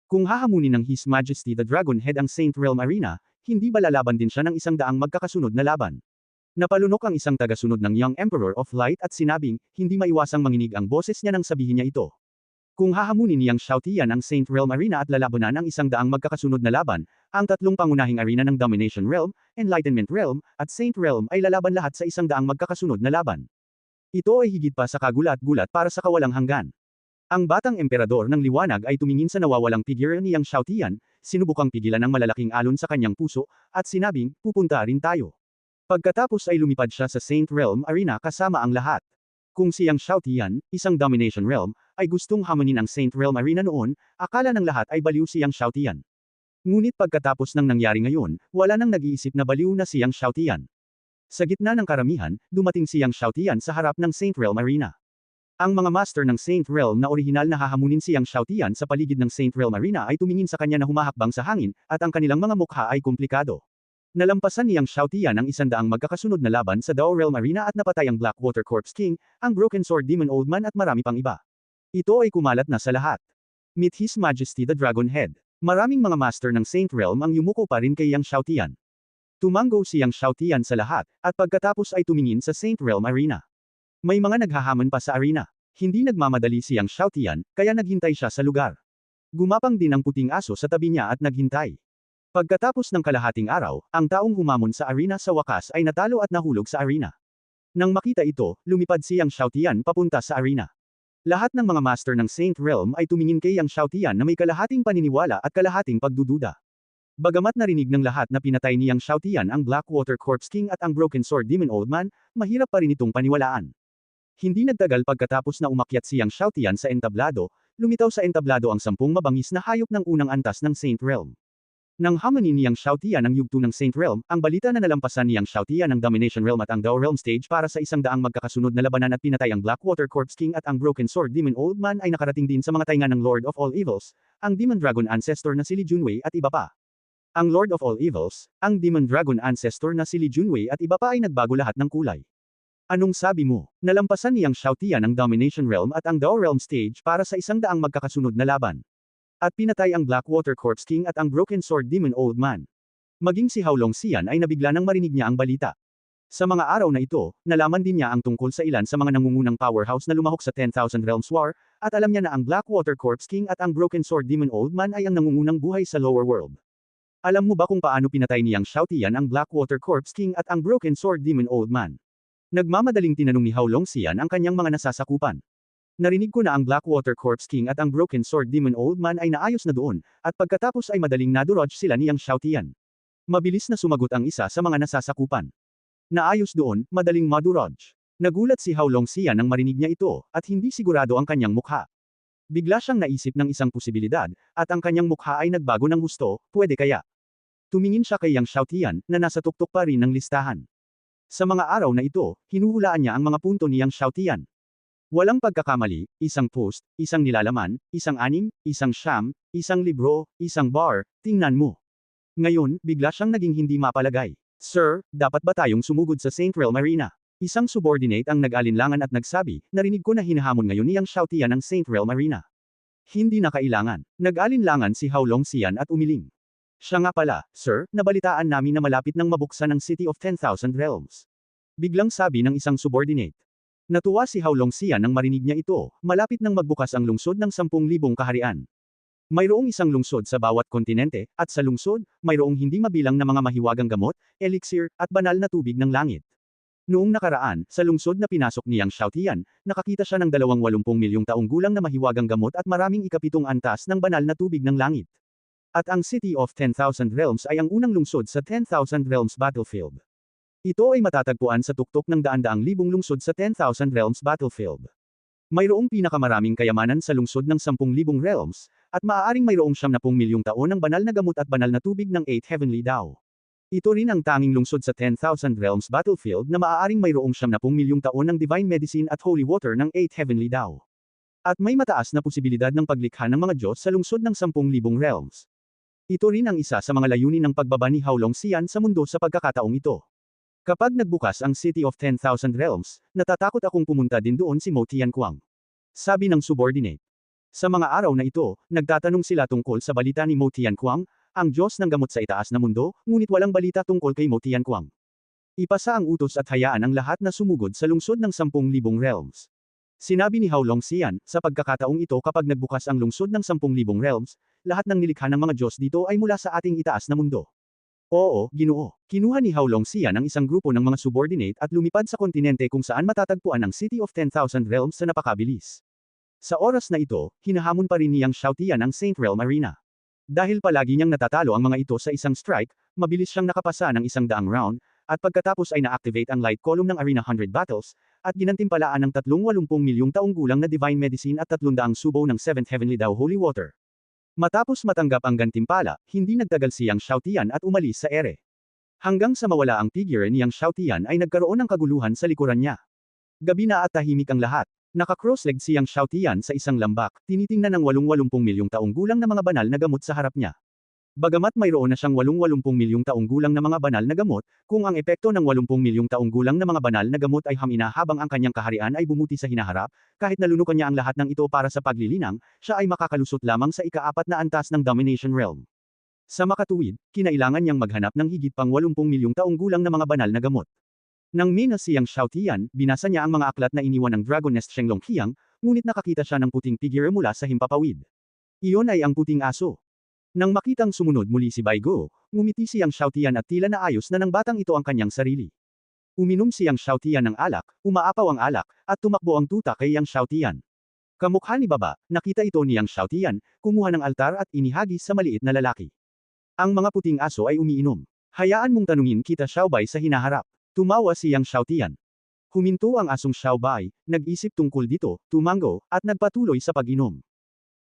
Kung hahamunin ng His Majesty the Dragon Head ang Saint Realm Arena, hindi ba lalaban din siya ng 100 magkakasunod na laban? Napalunok ang isang tagasunod ng Young Emperor of Light at sinabing, hindi maiwasang manginig ang boses niya nang sabihin niya ito. Kung hahamunin ni Yang Xiaotian ang Saint Realm Arena at lalabanan ang 100 magkakasunod na laban, ang tatlong pangunahing arena ng Domination Realm, Enlightenment Realm, at Saint Realm ay lalaban lahat sa 100 magkakasunod na laban. Ito ay higit pa sa kagulat-gulat para sa kawalang hanggan. Ang batang emperador ng liwanag ay tumingin sa nawawalang figure ni Yang Xiaotian, sinubukang pigilan ng malalaking alon sa kanyang puso, at sinabing, pupunta rin tayo. Pagkatapos ay lumipad siya sa Saint Realm Arena kasama ang lahat. Kung si Yang Xiaotian, isang Domination Realm, ay gustong hamunin ang Saint Realm Arena noon, akala ng lahat ay baliw si Yang Xiaotian. Ngunit pagkatapos ng nangyari ngayon, wala nang nag-iisip na baliw na si Yang Xiaotian. Sa gitna ng karamihan, dumating si Yang Xiaotian sa harap ng Saint Realm Arena. Ang mga master ng Saint Realm na orihinal na hahamunin si Yang Xiaotian sa paligid ng Saint Realm Arena ay tumingin sa kanya na humahakbang sa hangin, at ang kanilang mga mukha ay komplikado. Nalampasan ni Yang Xiaotian ang 100 magkakasunod na laban sa Dao Realm Arena at napatay ang Blackwater Corpse King, ang Broken Sword Demon Old Man at marami pang iba. Ito ay kumalat na sa lahat. Meet His Majesty the Dragon Head. Maraming mga master ng Saint Realm ang yumuko pa rin kay Yang Xiaotian. Tumango si Yang Xiaotian sa lahat, at pagkatapos ay tumingin sa Saint Realm Arena. May mga naghahamon pa sa arena. Hindi nagmamadali si Yang Xiaotian, kaya naghintay siya sa lugar. Gumapang din ang puting aso sa tabi niya at naghintay. Pagkatapos ng kalahating araw, ang taong humamon sa arena sa wakas ay natalo at nahulog sa arena. Nang makita ito, lumipad si Yang Xiaotian papunta sa arena. Lahat ng mga master ng Saint Realm ay tumingin kay Yang Xiaotian na may kalahating paniniwala at kalahating pagdududa. Bagamat narinig ng lahat na pinatay ni Yang Xiaotian ang Blackwater Corpse King at ang Broken Sword Demon Old Man, mahirap pa rin itong paniwalaan. Hindi nagtagal pagkatapos na umakyat si Yang Xiaotian sa entablado, lumitaw sa entablado ang 10 mabangis na hayop ng unang antas ng Saint Realm. Nang hamunin ni Yang Xiaotian ang yugto ng Saint Realm, ang balita na nalampasan ni Yang Xiaotian ang Domination Realm at ang Dao Realm stage para sa 100 magkakasunod na labanan at pinatay ang Blackwater Corpse King at ang Broken Sword Demon Old Man ay nakarating din sa mga tainga ng Lord of All Evils, ang Demon Dragon Ancestor na si Li Junwei at iba pa. Ang Lord of All Evils, ang Demon Dragon Ancestor na si Li Junwei at iba pa ay nagbago lahat ng kulay. Anong sabi mo? Nalampasan ni Yang Xiaotian ang Domination Realm at ang Dao Realm stage para sa 100 magkakasunod na laban. At pinatay ang Blackwater Corpse King at ang Broken Sword Demon Old Man. Maging si Hao Longxian ay nabigla nang marinig niya ang balita. Sa mga araw na ito, nalaman din niya ang tungkol sa ilan sa mga nangungunang powerhouse na lumahok sa 10,000 Realms War, at alam niya na ang Blackwater Corpse King at ang Broken Sword Demon Old Man ay ang nangungunang buhay sa lower world. Alam mo ba kung paano pinatay ni Yang Xiaotian ang Blackwater Corpse King at ang Broken Sword Demon Old Man? Nagmamadaling tinanong ni Hao Longxian ang kanyang mga nasasakupan. Narinig ko na ang Blackwater Corpse King at ang Broken Sword Demon Old Man ay naayos na doon, at pagkatapos ay madaling nadurodge sila ni Yang Xiaotian. Mabilis na sumagot ang isa sa mga nasasakupan. Naayos doon, madaling madurodge. Nagulat si Hao Longxian nang marinig niya ito, at hindi sigurado ang kanyang mukha. Bigla siyang naisip ng isang posibilidad, at ang kanyang mukha ay nagbago ng husto, pwede kaya. Tumingin siya kay Yang Xiaotian, na nasa tuktok pa rin ng listahan. Sa mga araw na ito, hinuhulaan niya ang mga punto ni Yang Xiaotian. Walang pagkakamali, isang post, isang nilalaman, isang anim, isang siyam, isang libro, isang bar, tingnan mo. Ngayon, bigla siyang naging hindi mapalagay. Sir, dapat ba tayong sumugod sa Saint Realm Arena? Isang subordinate ang nag-alinlangan at nagsabi, narinig ko na hinahamon ngayon ni Yang Xiaotian ang Saint Realm Arena. Hindi na kailangan. Nag-alinlangan si Hao Longxian at umiling. Siya nga pala, sir, nabalitaan namin na malapit nang mabuksan ang City of 10,000 Realms. Biglang sabi ng isang subordinate. Natuwa si Hao Longxian nang marinig niya ito, malapit nang magbukas ang lungsod ng 10,000 kaharian. Mayroong isang lungsod sa bawat kontinente, at sa lungsod, mayroong hindi mabilang na mga mahiwagang gamot, elixir, at banal na tubig ng langit. Noong nakaraan, sa lungsod na pinasok ni Yang Xiaotian, nakakita siya ng 80 milyong taong gulang na mahiwagang gamot at maraming ikapitong antas ng banal na tubig ng langit. At ang City of 10,000 Realms ay ang unang lungsod sa 10,000 Realms battlefield. Ito ay matatagpuan sa tuktok ng daan-daang libong lungsod sa 10,000 Realms Battlefield. Mayroong pinakamaraming kayamanan sa lungsod ng 10,000 realms, at maaaring mayroong 70 milyong taon ng banal na gamot at banal na tubig ng 8 Heavenly Dao. Ito rin ang tanging lungsod sa 10,000 Realms Battlefield na maaaring mayroong 70 milyong taon ng Divine Medicine at Holy Water ng 8 Heavenly Dao. At may mataas na posibilidad ng paglikha ng mga Diyos sa lungsod ng 10,000 realms. Ito rin ang isa sa mga layunin ng pagbaba ni Haolong Xian sa mundo sa pagkakataong ito. Kapag nagbukas ang City of 10,000 Realms, natatakot akong pumunta din doon si Mo Tianquang. Sabi ng subordinate. Sa mga araw na ito, nagtatanong sila tungkol sa balita ni Mo Tianquang, ang Diyos ng gamot sa itaas na mundo, ngunit walang balita tungkol kay Mo Tianquang. Ipasa ang utos at hayaan ang lahat na sumugod sa lungsod ng 10,000 realms. Sinabi ni Haolong Xian, sa pagkakataong ito kapag nagbukas ang lungsod ng 10,000 realms, lahat ng nilikha ng mga Diyos dito ay mula sa ating itaas na mundo. Oo, Ginoo. Kinuha ni Haolong Xian ang isang grupo ng mga subordinate at lumipad sa kontinente kung saan matatagpuan ang City of 10,000 Realms sa napakabilis. Sa oras na ito, hinahamon pa rin niyang Xiaotian ang Saint Realm Arena. Dahil palagi niyang natatalo ang mga ito sa isang strike, mabilis siyang nakapasa ng 100 round, at pagkatapos ay na-activate ang light column ng Arena 100 Battles, at ginantimpalaan ng 380 milyong taong gulang na Divine Medicine at 300 subo ng 7th Heavenly Dao Holy Water. Matapos matanggap ang gantimpala, hindi nagtagal siyang Xiaotian at umalis sa ere. Hanggang sa mawala ang figure niyang Xiaotian ay nagkaroon ng kaguluhan sa likuran niya. Gabi na at tahimik ang lahat. Naka-cross-legged siyang Xiaotian sa isang lambak, tinitingnan ng 80 milyong taong gulang na mga banal na gamot sa harap niya. Bagamat mayroon na siyang 80 milyong taong gulang na mga banal na gamot, kung ang epekto ng 80 milyong taong gulang na mga banal na gamot ay hamina habang ang kanyang kaharian ay bumuti sa hinaharap, kahit nalunukan niya ang lahat ng ito para sa paglilinang, siya ay makakalusot lamang sa ika-4 na antas ng Domination Realm. Sa makatuwid, kinailangan niyang maghanap ng higit pang 80 milyong taong gulang na mga banal na gamot. Nang minas siyang Xiaotian, binasa niya ang mga aklat na iniwan ng Dragon Nest Shenglong Qiang, ngunit nakakita siya ng puting figure mula sa himpapawid. Iyon ay ang puting aso. Nang makitang sumunod muli si Baigo, ngumiti siyang Xiaotian at tila naayos na ng batang ito ang kanyang sarili. Uminom siyang Xiaotian ng alak, umaapaw ang alak, at tumakbo ang tuta kay Yang Xiaotian. Kamukha ni Baba, nakita ito ni Yang Xiaotian, kumuha ng altar at inihagis sa maliit na lalaki. Ang mga puting aso ay umiinom. Hayaan mong tanungin kita Xiaobai sa hinaharap. Tumawa si Yang Xiaotian. Huminto ang asong Xiaobai, nag-isip tungkol dito, tumango, at nagpatuloy sa pag-inom.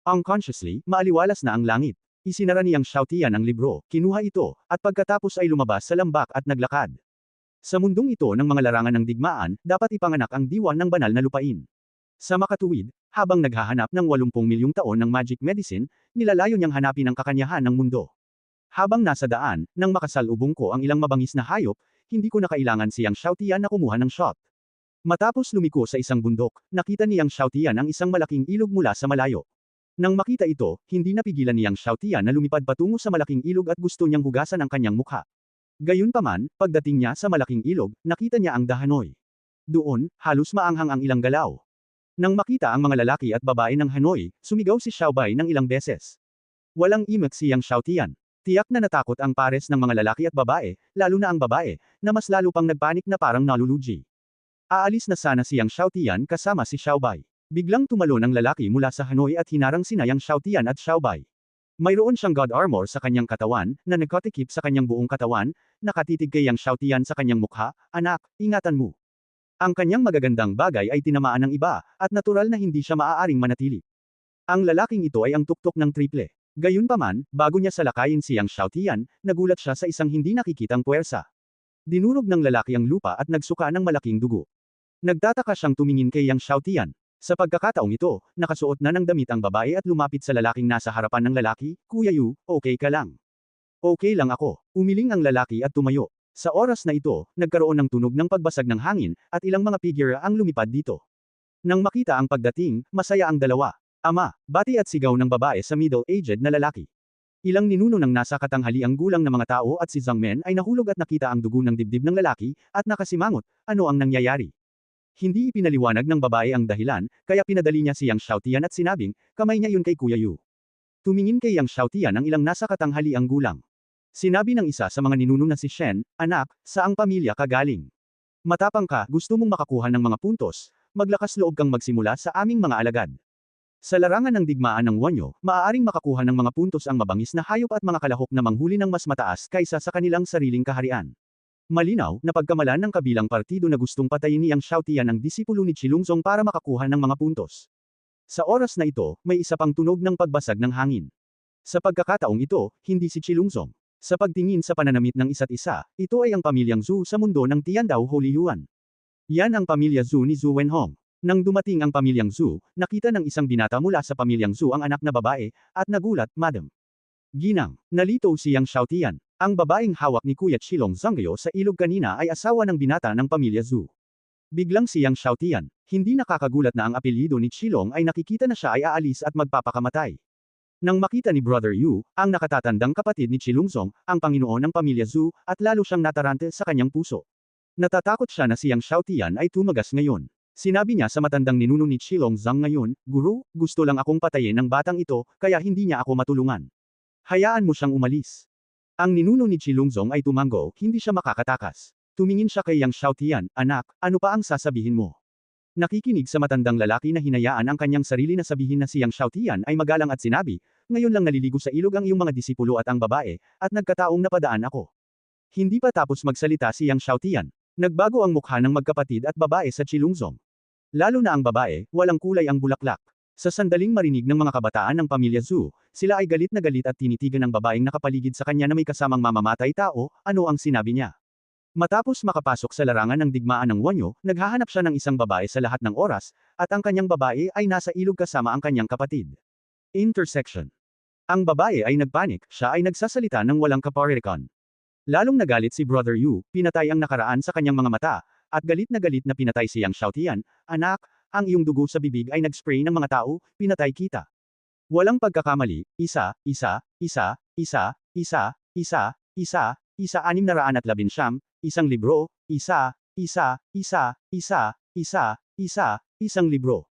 Unconsciously, maaliwalas na ang langit. Isinara niyang Xiaotian ang libro, kinuha ito, at pagkatapos ay lumabas sa lambak at naglakad. Sa mundong ito ng mga larangan ng digmaan, dapat ipanganak ang diwa ng banal na lupain. Sa makatuwid, habang naghahanap ng 80 milyong taon ng magic medicine, nilalayo niyang hanapin ang kakanyahan ng mundo. Habang nasa daan, nang makasalubong ko ang ilang mabangis na hayop, hindi ko na kailangan siyang Xiaotian na kumuha ng shot. Matapos lumiko sa isang bundok, nakita niyang Xiaotian ang isang malaking ilog mula sa malayo. Nang makita ito, hindi napigilan niyang Xiaotian na lumipad patungo sa malaking ilog at gusto niyang hugasan ang kanyang mukha. Gayunpaman, pagdating niya sa malaking ilog, nakita niya ang dahanoy. Doon, halos maanghang ang ilang galaw. Nang makita ang mga lalaki at babae ng Hanoi, sumigaw si Xiaobai ng ilang beses. Walang imik siyang Xiaotian. Tiyak na natakot ang pares ng mga lalaki at babae, lalo na ang babae, na mas lalo pang nagpanik na parang naluluji. Aalis na sana siyang Xiaotian kasama si Xiaobai. Biglang tumalon ang lalaki mula sa Hanoi at hinarang sina Yang Xiaotian at Xiaobai. Mayroon siyang god armor sa kanyang katawan, na nagkotikip sa kanyang buong katawan, nakatitig kay Yang Xiaotian sa kanyang mukha, anak, ingatan mo. Ang kanyang magagandang bagay ay tinamaan ng iba, at natural na hindi siya maaaring manatili. Ang lalaking ito ay ang tuktok ng triple. Gayunpaman, bago niya salakayin si Yang Xiaotian, nagulat siya sa isang hindi nakikitang puwersa. Dinurog ng lalaki ang lupa at nagsuka ng malaking dugo. Nagtataka siyang tumingin kay Yang Xiaotian. Sa pagkakataong ito, nakasuot na ng damit ang babae at lumapit sa lalaking nasa harapan ng lalaki, Kuya Yu, okay ka lang? Okay lang ako. Umiling ang lalaki at tumayo. Sa oras na ito, nagkaroon ng tunog ng pagbasag ng hangin, at ilang mga figure ang lumipad dito. Nang makita ang pagdating, masaya ang dalawa. Ama, bati at sigaw ng babae sa middle-aged na lalaki. Ilang ninuno ng nasa katanghaliang gulang na mga tao at si Zhang Men ay nahulog at nakita ang dugo ng dibdib ng lalaki, at nakasimangot, ano ang nangyayari? Hindi ipinaliwanag ng babae ang dahilan, kaya pinadali niya si Yang Xiaotian at sinabing, kamay niya yun kay Kuya Yu. Tumingin kay Yang Xiaotian ang ilang nasa katanghaliang gulang. Sinabi ng isa sa mga ninuno na si Shen, anak, saang pamilya ka galing? Matapang ka, gusto mong makakuha ng mga puntos, maglakas loob kang magsimula sa aming mga alagad. Sa larangan ng digmaan ng Wanyo, maaaring makakuha ng mga puntos ang mabangis na hayop at mga kalahok na manghuli ng mas mataas kaysa sa kanilang sariling kaharian. Malinaw na pagkamalan ng kabilang partido na gustong patayin ni Yang Xiaotian ang disipulo ni Qilongzong para makakuha ng mga puntos. Sa oras na ito, may isa pang tunog ng pagbasag ng hangin. Sa pagkakataong ito, hindi si Qilongzong. Sa pagtingin sa pananamit ng isa't isa, ito ay ang pamilyang Zhu sa mundo ng Tiandao Holy Yuan. Yan ang pamilya Zhu ni Zhu Wenhong. Nang dumating ang pamilyang Zhu, nakita ng isang binata mula sa pamilyang Zhu ang anak na babae, at nagulat, Madam. Ginang, nalito si Yang Xiaotian. Ang babaeng hawak ni Kuya Qilong Zhangyo sa ilog kanina ay asawa ng binata ng pamilya Zhu. Biglang si Yang Xiaotian, hindi nakakagulat na ang apelyido ni Qilong ay nakikita na siya ay aalis at magpapakamatay. Nang makita ni Brother Yu, ang nakatatandang kapatid ni Qilongzong, ang Panginoon ng pamilya Zhu, at lalo siyang natarante sa kanyang puso. Natatakot siya na si Yang Xiaotian ay tumagas ngayon. Sinabi niya sa matandang ninuno ni Qilongzong ngayon, Guru, gusto lang akong patayin ng batang ito, kaya hindi niya ako matulungan. Hayaan mo siyang umalis. Ang ninuno ni Qilongzong ay tumango, hindi siya makakatakas. Tumingin siya kay Yang Xiaotian, anak, ano pa ang sasabihin mo? Nakikinig sa matandang lalaki na hinayaan ang kanyang sarili na sabihin na si Yang Xiaotian ay magalang at sinabi, ngayon lang naliligo sa ilog ang iyong mga disipulo at ang babae, at nagkataong napadaan ako. Hindi pa tapos magsalita si Yang Xiaotian. Nagbago ang mukha ng magkapatid at babae sa Qilongzong. Lalo na ang babae, walang kulay ang bulaklak. Sa sandaling marinig ng mga kabataan ng pamilya Zhu, sila ay galit na galit at tinitigan ang babaeng nakapaligid sa kanya na may kasamang mamamatay tao, ano ang sinabi niya. Matapos makapasok sa larangan ng digmaan ng Wanyo, naghahanap siya ng isang babae sa lahat ng oras, at ang kanyang babae ay nasa ilog kasama ang kanyang kapatid. Intersection. Ang babae ay nagpanik, siya ay nagsasalita ng walang kaparirikan. Lalong nagalit si Brother Yu, pinatay ang nakaraan sa kanyang mga mata, at galit na pinatay si Yang Xiaotian, anak, ang iyong dugo sa bibig ay nag-spray ng mga tao, pinatay kita. Walang pagkakamali, 619, isang libro, isang libro.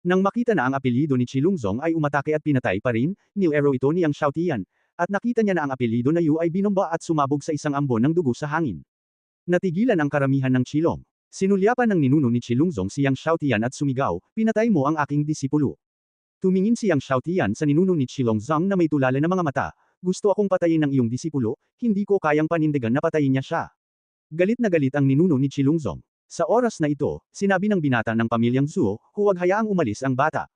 Nang makita na ang apelyido ni Qilongzong ay umatake at pinatay pa rin, nilero ito ni Yang Xiaotian, at nakita niya na ang apelyido na Yu ay binomba at sumabog sa isang ambon ng dugo sa hangin. Natigilan ang karamihan ng Qilong. Sinulyapan ng ninuno ni Qilongzong si Yang Xiaotian at sumigaw, pinatay mo ang aking disipulo. Tumingin si Yang Xiaotian sa ninuno ni Qilongzong na may tulala na mga mata, gusto akong patayin ng iyong disipulo, hindi ko kayang panindigan na patayin niya siya. Galit na galit ang ninuno ni Qilongzong. Sa oras na ito, sinabi ng binata ng pamilyang Zhu, huwag hayaang umalis ang bata.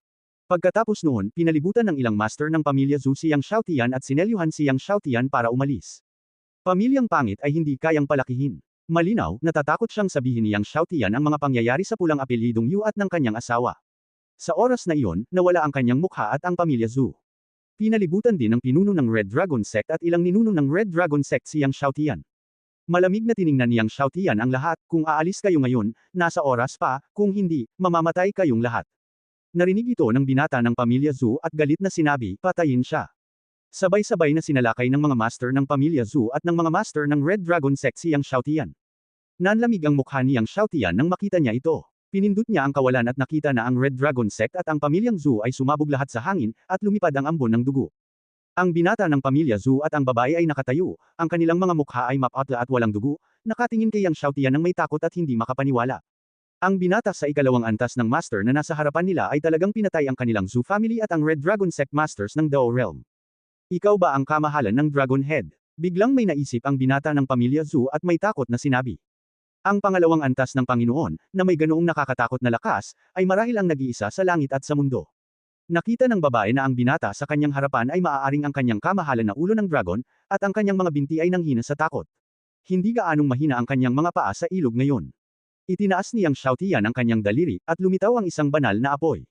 Pagkatapos noon, pinalibutan ng ilang master ng pamilya Zhu si Yang Xiaotian at sinelyuhan si Yang Xiaotian para umalis. Pamilyang pangit ay hindi kayang palakihin. Malinaw, natatakot siyang sabihin ni Yang Xiaotian ang mga pangyayari sa pulang apelyidong Yu at ng kanyang asawa. Sa oras na iyon, nawala ang kanyang mukha at ang pamilya Zhu. Pinalibutan din ng pinuno ng Red Dragon Sect at ilang ninuno ng Red Dragon Sect si Yang Xiaotian. Malamig na tiningnan ni Yang Xiaotian ang lahat, kung aalis kayo ngayon, nasa oras pa, kung hindi, mamamatay kayong lahat. Narinig ito ng binata ng pamilya Zhu at galit na sinabi, patayin siya. Sabay-sabay na sinalakay ng mga master ng pamilya Zhu at ng mga master ng Red Dragon Sect si Yang Xiaotian. Nanlamig ang mukha ni Yang Xiaotian nang makita niya ito. Pinindot niya ang kawalan at nakita na ang Red Dragon Sect at ang pamilyang Zhu ay sumabog lahat sa hangin, at lumipad ang ambon ng dugo. Ang binata ng pamilya Zhu at ang babae ay nakatayo, ang kanilang mga mukha ay mapatla at walang dugo, nakatingin kay Yang Xiaotian ng may takot at hindi makapaniwala. Ang binata sa ikalawang antas ng master na nasa harapan nila ay talagang pinatay ang kanilang Zhu family at ang Red Dragon Sect masters ng Dao Realm. Ikaw ba ang kamahalan ng Dragon Head? Biglang may naisip ang binata ng pamilya Zhu at may takot na sinabi. Ang pangalawang antas ng Panginoon, na may ganoong nakakatakot na lakas, ay marahil ang nag-iisa sa langit at sa mundo. Nakita ng babae na ang binata sa kanyang harapan ay maaaring ang kanyang kamahalan na ulo ng dragon, at ang kanyang mga binti ay nanghina sa takot. Hindi gaanong mahina ang kanyang mga paa sa ilog ngayon. Itinaas ni Yang Xiaotian ang kanyang daliri, at lumitaw ang isang banal na apoy.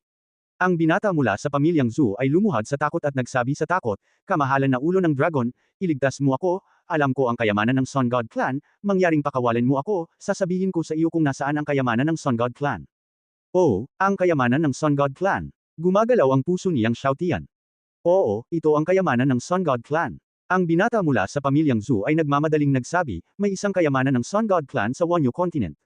Ang binata mula sa pamilyang Zhu ay lumuhad sa takot at nagsabi sa takot, kamahalan na ulo ng dragon, iligtas mo ako, alam ko ang kayamanan ng Sun God Clan, mangyaring pakawalan mo ako, sasabihin ko sa iyo kung nasaan ang kayamanan ng Sun God Clan. Oh, ang kayamanan ng Sun God Clan. Gumagalaw ang puso ni Yang Xiaotian. Oo, ito ang kayamanan ng Sun God Clan. Ang binata mula sa pamilyang Zhu ay nagmamadaling nagsabi, may isang kayamanan ng Sun God Clan sa Wanyo Continent.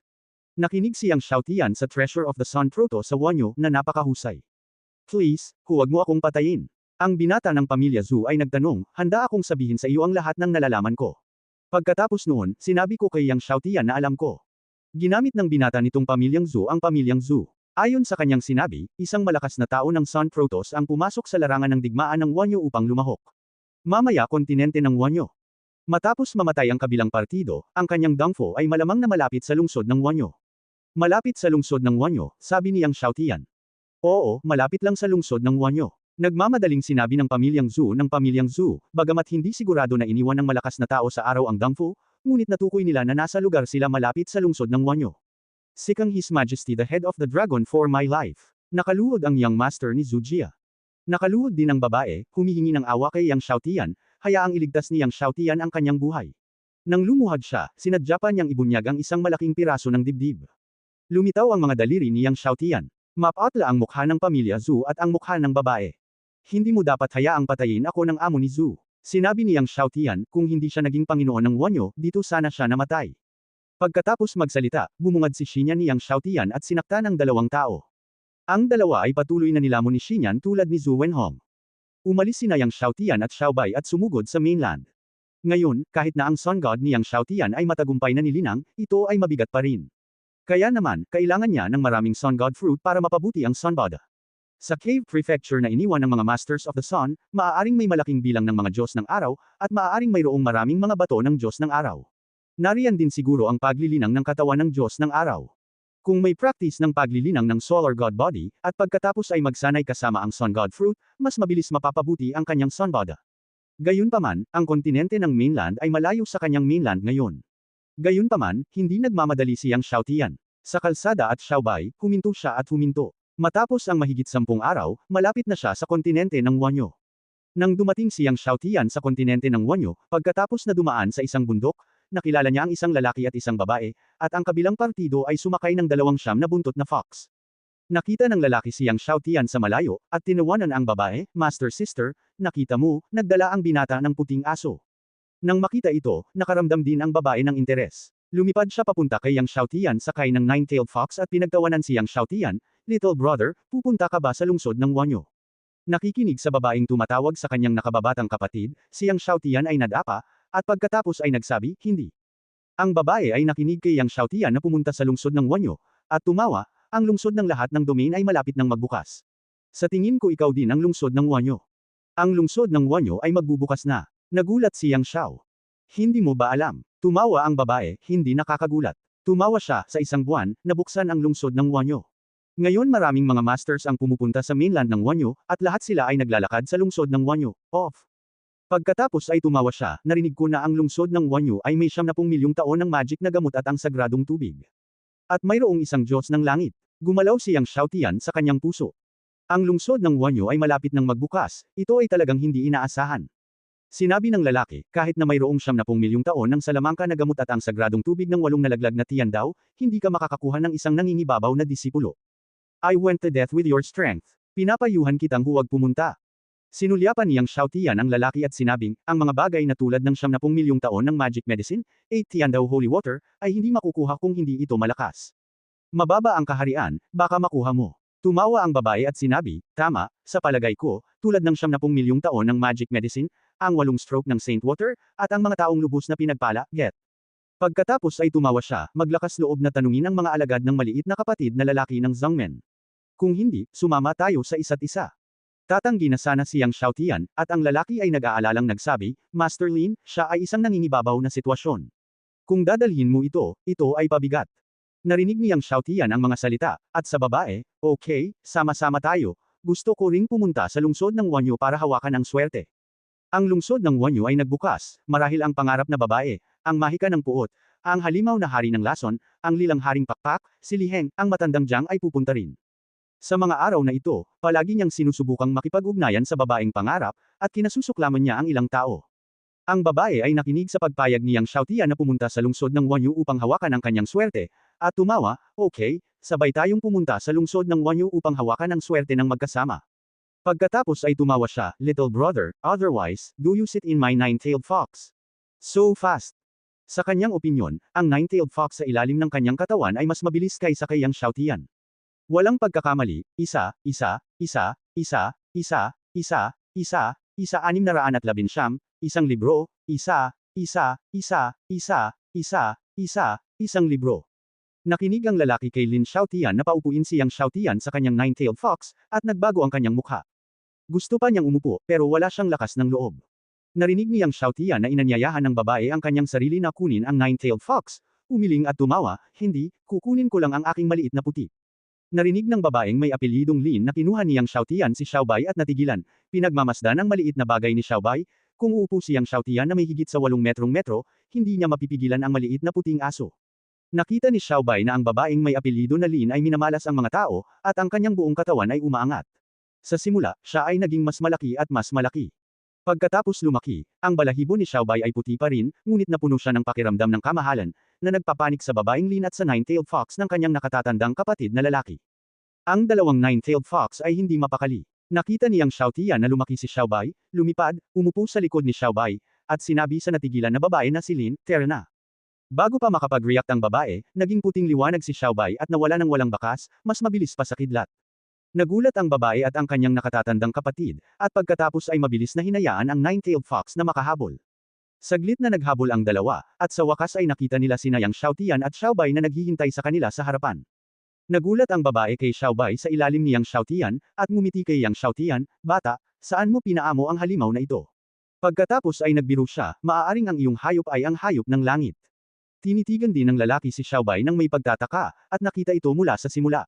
Nakinig si Yang Xiaotian sa Treasure of the Sun Proto sa Wanyo na napakahusay. Please, huwag mo akong patayin. Ang binata ng pamilya Zhu ay nagtanong, handa akong sabihin sa iyo ang lahat ng nalalaman ko. Pagkatapos noon, sinabi ko kay Yang Xiaotian na alam ko. Ginamit ng binata nitong pamilyang Zhu ang pamilyang Zhu. Ayon sa kanyang sinabi, isang malakas na tao ng Sun Protoss ang pumasok sa larangan ng digmaan ng Wanyo upang lumahok. Mamaya kontinente ng Wanyo. Matapos mamatay ang kabilang partido, ang kanyang Dongfo ay malamang na malapit sa lungsod ng Wanyo. Malapit sa lungsod ng Wanyo, sabi ni Yang Xiaotian. Oo, malapit lang sa lungsod ng Wanyo. Nagmamadaling sinabi ng pamilyang Zhu, bagamat hindi sigurado na iniwan ng malakas na tao sa araw ang Dongfo, ngunit natukoy nila na nasa lugar sila malapit sa lungsod ng Wanyo. Sikang His Majesty the Head of the Dragon for my life. Nakaluhod ang Young Master ni Zhu Jia. Nakaluhod din ang babae, humihingi ng awa kay Yang Xiaotian, hayaang iligtas ni Yang Xiaotian ang kanyang buhay. Nang lumuhad siya, sinadya pa niyang ibunyag ang isang malaking piraso ng dibdib. Lumitaw ang mga daliri ni Yang Xiaotian. Mapatla ang mukha ng pamilya Zhu at ang mukha ng babae. Hindi mo dapat hayaang patayin ako ng amo ni Zhu. Sinabi ni Yang Xiaotian, kung hindi siya naging Panginoon ng Wanyo, dito sana siya namatay. Pagkatapos magsalita, bumungad si Xinyan ni Yang Xiaotian at sinaktan ang dalawang tao. Ang dalawa ay patuloy na nilamon ni Xinyan tulad ni Zhu Wenhong. Umalis sina Yang Xiaotian at Xiaobai at sumugod sa mainland. Ngayon, kahit na ang Sun God ni Yang Xiaotian ay matagumpay na nilinang, ito ay mabigat pa rin. Kaya naman, kailangan niya ng maraming Sun God fruit para mapabuti ang Sun God. Sa cave prefecture na iniwan ng mga Masters of the Sun, maaaring may malaking bilang ng mga Diyos ng araw, at maaaring mayroong maraming mga bato ng Diyos ng araw. Nariyan din siguro ang paglilinang ng katawan ng Diyos ng araw. Kung may practice ng paglilinang ng Solar God Body, at pagkatapos ay magsanay kasama ang Sun God Fruit, mas mabilis mapapabuti ang kanyang Sun God. Gayunpaman, ang kontinente ng mainland ay malayo sa kanyang mainland ngayon. Gayunpaman, hindi nagmamadali si Yang Xiaotian. Sa kalsada at Xiaobai, huminto siya at huminto. Matapos ang mahigit 10 araw, malapit na siya sa kontinente ng Wanyo. Nang dumating si Yang Xiaotian sa kontinente ng Wanyo, pagkatapos na dumaan sa isang bundok, nakilala niya ang isang lalaki at isang babae, at ang kabilang partido ay sumakay ng 200 na buntot na fox. Nakita ng lalaki si Yang Xiaotian sa malayo, at tinawanan ang babae, Master Sister, nakita mo, nagdala ang binata ng puting aso. Nang makita ito, nakaramdam din ang babae ng interes. Lumipad siya papunta kay Yang Xiaotian sakay ng nine-tailed fox at pinagtawanan si Yang Xiaotian, Little brother, pupunta ka ba sa lungsod ng Wanyo? Nakikinig sa babaeng tumatawag sa kanyang nakababatang kapatid, si Yang Xiaotian ay nadapa, at pagkatapos ay nagsabi, hindi. Ang babae ay nakinig kay Yang Xiaotian na pumunta sa lungsod ng Wanyo, at tumawa, ang lungsod ng lahat ng domain ay malapit ng magbukas. Sa tingin ko ikaw din ang lungsod ng Wanyo. Ang lungsod ng Wanyo ay magbubukas na. Nagulat si Yang Xiao. Hindi mo ba alam? Tumawa ang babae, hindi nakakagulat. Tumawa siya, sa isang buwan, nabuksan ang lungsod ng Wanyo. Ngayon maraming mga masters ang pumupunta sa mainland ng Wanyo, at lahat sila ay naglalakad sa lungsod ng Wanyo. Off. Pagkatapos ay tumawa siya, narinig ko na ang lungsod ng Wanyo ay may 70 milyong taon ng magic na gamot at ang sagradong tubig. At mayroong isang Diyos ng langit. Gumalaw si Yang Xiaotian sa kanyang puso. Ang lungsod ng Wanyo ay malapit ng magbukas, ito ay talagang hindi inaasahan. Sinabi ng lalaki, kahit na mayroong 70 milyong taon ng salamangka na gamot at ang sagradong tubig ng 8 nalaglag na tiyan daw, hindi ka makakakuha ng isang nangingibabaw na disipulo. I went to death with your strength. Pinapayuhan kitang huwag pumunta. Sinulyapan niyang Xiaotian ang lalaki at sinabing, ang mga bagay na tulad ng 70 milyong taon ng magic medicine, 8 tiyan daw holy water, ay hindi makukuha kung hindi ito malakas. Mababa ang kaharian, baka makuha mo. Tumawa ang babae at sinabi, tama, sa palagay ko, tulad ng 70 milyong taon ng magic medicine, ang 8 stroke ng Saint Water, at ang mga taong lubos na pinagpala, get. Pagkatapos ay tumawa siya, maglakas loob na tanungin ang mga alagad ng maliit na kapatid na lalaki ng Zhongmen. Kung hindi, sumama tayo sa isa't isa. Tatanggi na sana si Yang Xiaotian, at ang lalaki ay nag-aalalang nagsabi, Master Lin, siya ay isang nangingibabaw na sitwasyon. Kung dadalhin mo ito ay pabigat. Narinig ni Yang Xiaotian ang mga salita, at sa babae, okay, sama-sama tayo, gusto ko ring pumunta sa lungsod ng Wanyo para hawakan ang swerte. Ang lungsod ng Wanyo ay nagbukas, marahil ang pangarap na babae, ang mahika ng puot, ang halimaw na hari ng lason, ang lilang haring pakpak, si Li Heng, ang matandang Jiang ay pupunta rin. Sa mga araw na ito, palagi niyang sinusubukang makipag-ugnayan sa babaeng pangarap, at kinasusuklaman niya ang ilang tao. Ang babae ay nakinig sa pagpayag ni Yang Xiaotian na pumunta sa lungsod ng Wanyo upang hawakan ang kanyang swerte, at tumawa, okay, sabay tayong pumunta sa lungsod ng Wanyo upang hawakan ang swerte ng magkasama. Pagkatapos ay tumawa siya, little brother, otherwise, do you sit in my nine-tailed fox? So fast. Sa kanyang opinyon, ang nine-tailed fox sa ilalim ng kanyang katawan ay mas mabilis kaysa kay Yang Xiaotian. Walang pagkakamali, 611, isang libro, isang libro. Nakinig ang lalaki kay Lin Xiaotian na paupuin si Yang Xiaotian sa kanyang nine-tailed fox, at nagbago ang kanyang mukha. Gusto pa niyang umupo, pero wala siyang lakas ng loob. Narinig ni Yang Xiaotian na inanyayahan ng babae ang kanyang sarili na kunin ang nine-tailed fox. Umiling at tumawa, hindi, kukunin ko lang ang aking maliit na puti. Narinig ng babaeng may apelyidong Lin na kinuha ni Yang Xiaotian si Xiaobai at natigilan. Pinagmamasdan ang maliit na bagay ni Xiaobai. Kung uupo si Yang Xiaotian na may higit sa 8 metro, hindi niya mapipigilan ang maliit na puting aso. Nakita ni Xiaobai na ang babaeng may apelyido na Lin ay minamalas ang mga tao, at ang kanyang buong katawan ay umaangat. Sa simula, siya ay naging mas malaki at mas malaki. Pagkatapos lumaki, ang balahibo ni Xiaobai ay puti pa rin, ngunit napuno siya ng pakiramdam ng kamahalan, na nagpapanik sa babaeng Lin at sa nine-tailed fox ng kanyang nakatatandang kapatid na lalaki. Ang dalawang nine-tailed fox ay hindi mapakali. Nakita ni Yang Xiaotian na lumaki si Xiaobai, lumipad, umupo sa likod ni Xiaobai, at sinabi sa natigilan na babae na si Lin, "Tara na." Bago pa makapag-react ang babae, naging puting liwanag si Xiaobai at nawala ng walang bakas, mas mabilis pa sa kidlat. Nagulat ang babae at ang kanyang nakatatandang kapatid, at pagkatapos ay mabilis na hinayaan ang nine-tailed fox na makahabol. Saglit na naghabol ang dalawa, at sa wakas ay nakita nila sina Yang Xiaotian at Xiaobai na naghihintay sa kanila sa harapan. Nagulat ang babae kay Xiaobai sa ilalim ni Yang Xiaotian, at ngumiti kay Yang Xiaotian, "Bata, saan mo pinaamo ang halimaw na ito?" Pagkatapos ay nagbiro siya, "Maaaring ang iyong hayop ay ang hayop ng langit." Tinitigan din ng lalaki si Xiaobai nang may pagtataka, at nakita ito mula sa simula.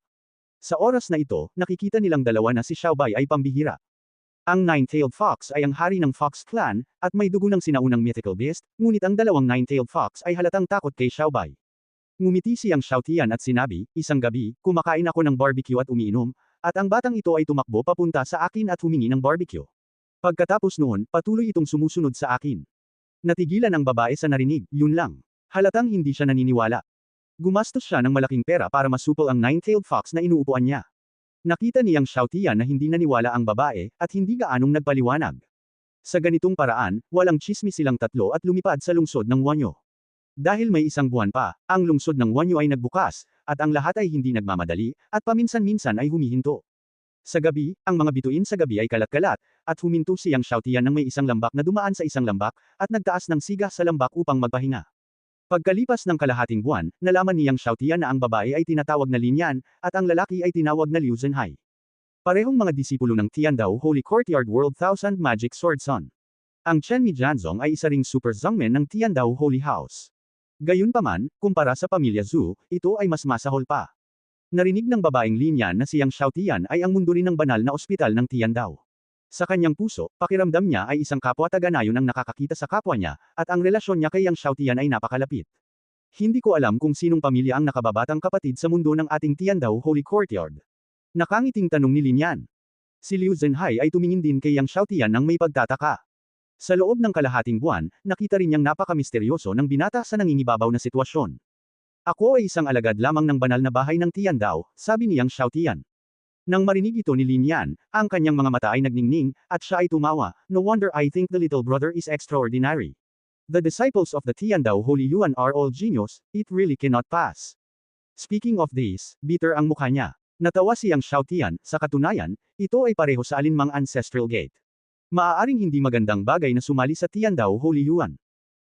Sa oras na ito, nakikita nilang dalawa na si Xiaobai ay pambihira. Ang nine-tailed fox ay ang hari ng Fox Clan, at may dugo ng sinaunang mythical beast, ngunit ang dalawang nine-tailed fox ay halatang takot kay Xiaobai. Ngumiti si Yang Xiaotian at sinabi, "Isang gabi, kumakain ako ng barbecue at umiinom, at ang batang ito ay tumakbo papunta sa akin at humingi ng barbecue. Pagkatapos noon, patuloy itong sumusunod sa akin." Natigilan ang babae sa narinig, yun lang. Halatang hindi siya naniniwala. Gumastos siya ng malaking pera para masupol ang nine-tailed fox na inuupuan niya. Nakita ni Yang Xiaotian na hindi naniwala ang babae, at hindi gaanong nagpaliwanag. Sa ganitong paraan, walang tsismis silang tatlo at lumipad sa lungsod ng Wanyo. Dahil may isang buwan pa, ang lungsod ng Wanyo ay nagbukas, at ang lahat ay hindi nagmamadali, at paminsan-minsan ay humihinto. Sa gabi, ang mga bituin sa gabi ay kalat-kalat, at huminto si Yang Xiaotian nang may isang lambak na dumaan sa isang lambak, at nagtaas ng siga sa lambak upang magpahinga. Pagkalipas ng kalahating buwan, nalaman ni Yang Xiaotian na ang babae ay tinatawag na Lin Yan, at ang lalaki ay tinawag na Liu Zhenhai. Parehong mga disipulo ng Tiandao Holy Courtyard World Thousand Magic Sword Son. Ang Chen Mi Jianzong ay isa ring super zongmen ng Tiandao Holy House. Gayunpaman, kumpara sa pamilya Zhu, ito ay mas masahol pa. Narinig ng babaeng Lin Yan na si Yang Xiaotian ay ang mundo rin ng banal na ospital ng Tiandao. Sa kanyang puso, pakiramdam niya ay isang kapwa taga-nayon ang nakakakita sa kapwa niya, at ang relasyon niya kay Yang Xiaotian ay napakalapit. Hindi ko alam kung sinong pamilya ang nakababatang kapatid sa mundo ng ating Tiandao Holy Courtyard. Nakangiting tanong ni Lin Yan. Si Liu Zhenhai ay tumingin din kay Yang Xiaotian nang may pagtataka. Sa loob ng kalahating buwan, nakita rin niyang napakamisteryoso ng binata sa nangingibabaw na sitwasyon. "Ako ay isang alagad lamang ng banal na bahay ng Tiandao," sabi ni Yang Xiaotian. Nang marinig ito ni Lin Yan, ang kanyang mga mata ay nagningning, at siya ay tumawa, "No wonder I think the little brother is extraordinary. The disciples of the Tiandao Holy Yuan are all genius, it really cannot pass." Speaking of this, bitter ang mukha niya. Natawa si Yang Xiaotian, sa katunayan, ito ay pareho sa alinmang ancestral gate. Maaaring hindi magandang bagay na sumali sa Tiandao Holy Yuan.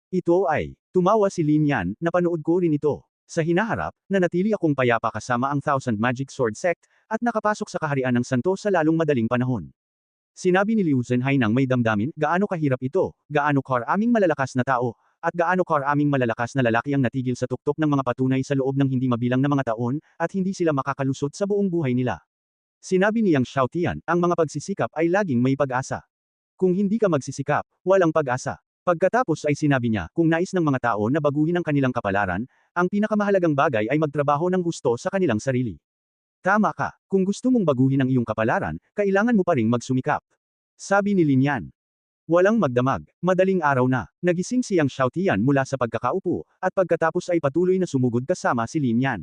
Ito ay, tumawa si Lin Yan, napanood ko rin ito. Sa hinaharap, nanatili akong payapa kasama ang Thousand Magic Sword Sect, at nakapasok sa kaharian ng santo sa lalong madaling panahon. Sinabi ni Liu Zhenhai nang may damdamin, "Gaano kahirap ito, gaano karaming malalakas na tao, at gaano karaming malalakas na lalaki ang natigil sa tuktok ng mga patunay sa loob ng hindi mabilang na mga taon, at hindi sila makakalusot sa buong buhay nila." Sinabi ni Yang Xiaotian, "Ang mga pagsisikap ay laging may pag-asa. Kung hindi ka magsisikap, walang pag-asa." Pagkatapos ay sinabi niya, kung nais ng mga tao na baguhin ang kanilang kapalaran, ang pinakamahalagang bagay ay magtrabaho ng gusto sa kanilang sarili. Tama ka, kung gusto mong baguhin ang iyong kapalaran, kailangan mo pa ring magsumikap. Sabi ni Lin Yan. Walang magdamag, madaling araw na, nagising si Yang Xiaotian mula sa pagkakaupo, at pagkatapos ay patuloy na sumugod kasama si Lin Yan.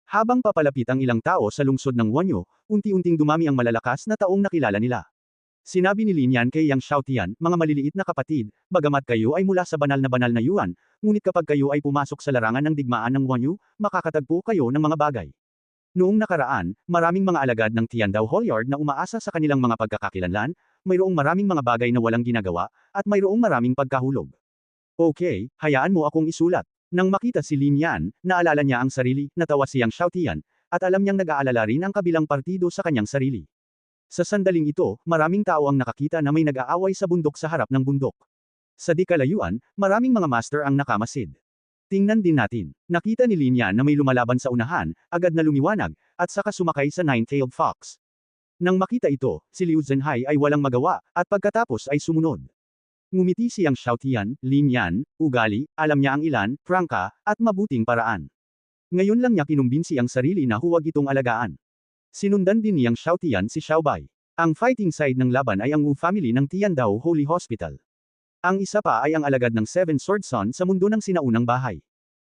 Habang papalapit ang ilang tao sa lungsod ng Wanyo, unti-unting dumami ang malalakas na taong nakilala nila. Sinabi ni Lin Yan kay Yang Xiaotian, "Mga maliliit na kapatid, bagamat kayo ay mula sa banal na Yuan, ngunit kapag kayo ay pumasok sa larangan ng digmaan ng Wanyu, makakatagpo kayo ng mga bagay." Noong nakaraan, maraming mga alagad ng Tiandao Holyard na umaasa sa kanilang mga pagkakakilanlan, mayroong maraming mga bagay na walang ginagawa, at mayroong maraming pagkahulog. "Okay, hayaan mo akong isulat." Nang makita si Lin Yan, naalala niya ang sarili, natawa si Yang Xiaotian, at alam niyang nag-aalala rin ang kabilang partido sa kanyang sarili. Sa sandaling ito, maraming tao ang nakakita na may nag-aaway sa bundok sa harap ng bundok. Sa di kalayuan, maraming mga master ang nakamasid. Tingnan din natin. Nakita ni Lin Yan na may lumalaban sa unahan, agad na lumiwanag, at saka sumakay sa nine-tailed fox. Nang makita ito, si Liu Zhenhai ay walang magawa, at pagkatapos ay sumunod. Ngumiti siyang Xiaotian, Lin Yan, ugali, alam niya ang ilan, prangka, at mabuting paraan. Ngayon lang niya kinumbinsi ang sarili na huwag itong alagaan. Sinundan din niyang Xiaotian si Xiaobei. Ang fighting side ng laban ay ang Wu family ng Tiandao Holy Hospital. Ang isa pa ay ang alagad ng Seven Sword Son sa mundo ng sinaunang bahay.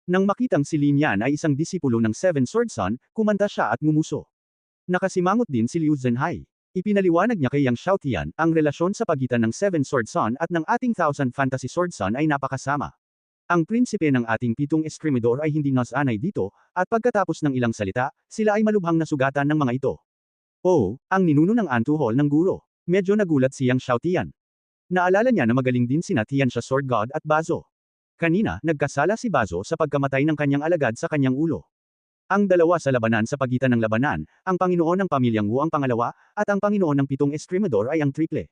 Nang makitang si Lin Yan ay isang disipulo ng Seven Sword Son, kumanta siya at ngumuso. Nakasimangot din si Liu Zhenhai. Ipinaliwanag niya kay Yang Xiaotian, ang relasyon sa pagitan ng Seven Sword Son at ng ating Thousand Fantasy Sword Son ay napakasama. Ang prinsipe ng ating pitong eskrimidor ay hindi nasanay dito, at pagkatapos ng ilang salita, sila ay malubhang nasugatan ng mga ito. Oh, ang ninuno ng antuhol ng guro. Medyo nagulat si Yang Xiaotian. Naalala niya na magaling din sina Tian Xia Sword God at Bazo. Kanina, nagkasala si Bazo sa pagkamatay ng kanyang alagad sa kanyang ulo. Ang dalawa sa labanan sa pagitan ng labanan, ang Panginoon ng Pamilyang Wu ang pangalawa, at ang Panginoon ng Pitong Eskrimador ay ang triple.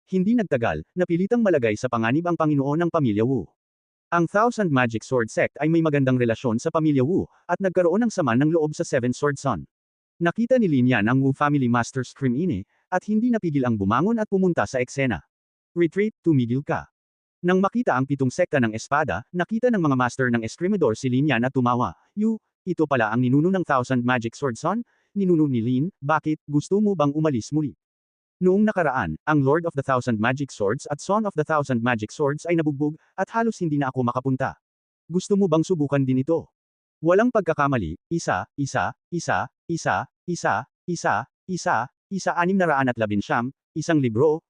Hindi nagtagal, napilitang malagay sa panganib ang Panginoon ng Pamilya Wu. Ang Thousand Magic Sword Sect ay may magandang relasyon sa Pamilya Wu, at nagkaroon ng sama ng loob sa Seven Sword Son. Nakita ni Lin Yan ang Wu Family Master Scream Ine, at hindi napigil ang bumangon at pumunta sa eksena. Retreat, tumigil ka. Nang makita ang pitong sekta ng espada, nakita ng mga master ng Eskrimador si Lin Yan at tumawa. Ito pala ang ninuno ng Thousand Magic Sword Son? Ninuno ni Lin, bakit, gusto mo bang umalis muli? Noong nakaraan, ang Lord of the Thousand Magic Swords at Son of the Thousand Magic Swords ay nabugbog, at halos hindi na ako makapunta. Gusto mo bang subukan din ito? Walang pagkakamali, 619, isang libro,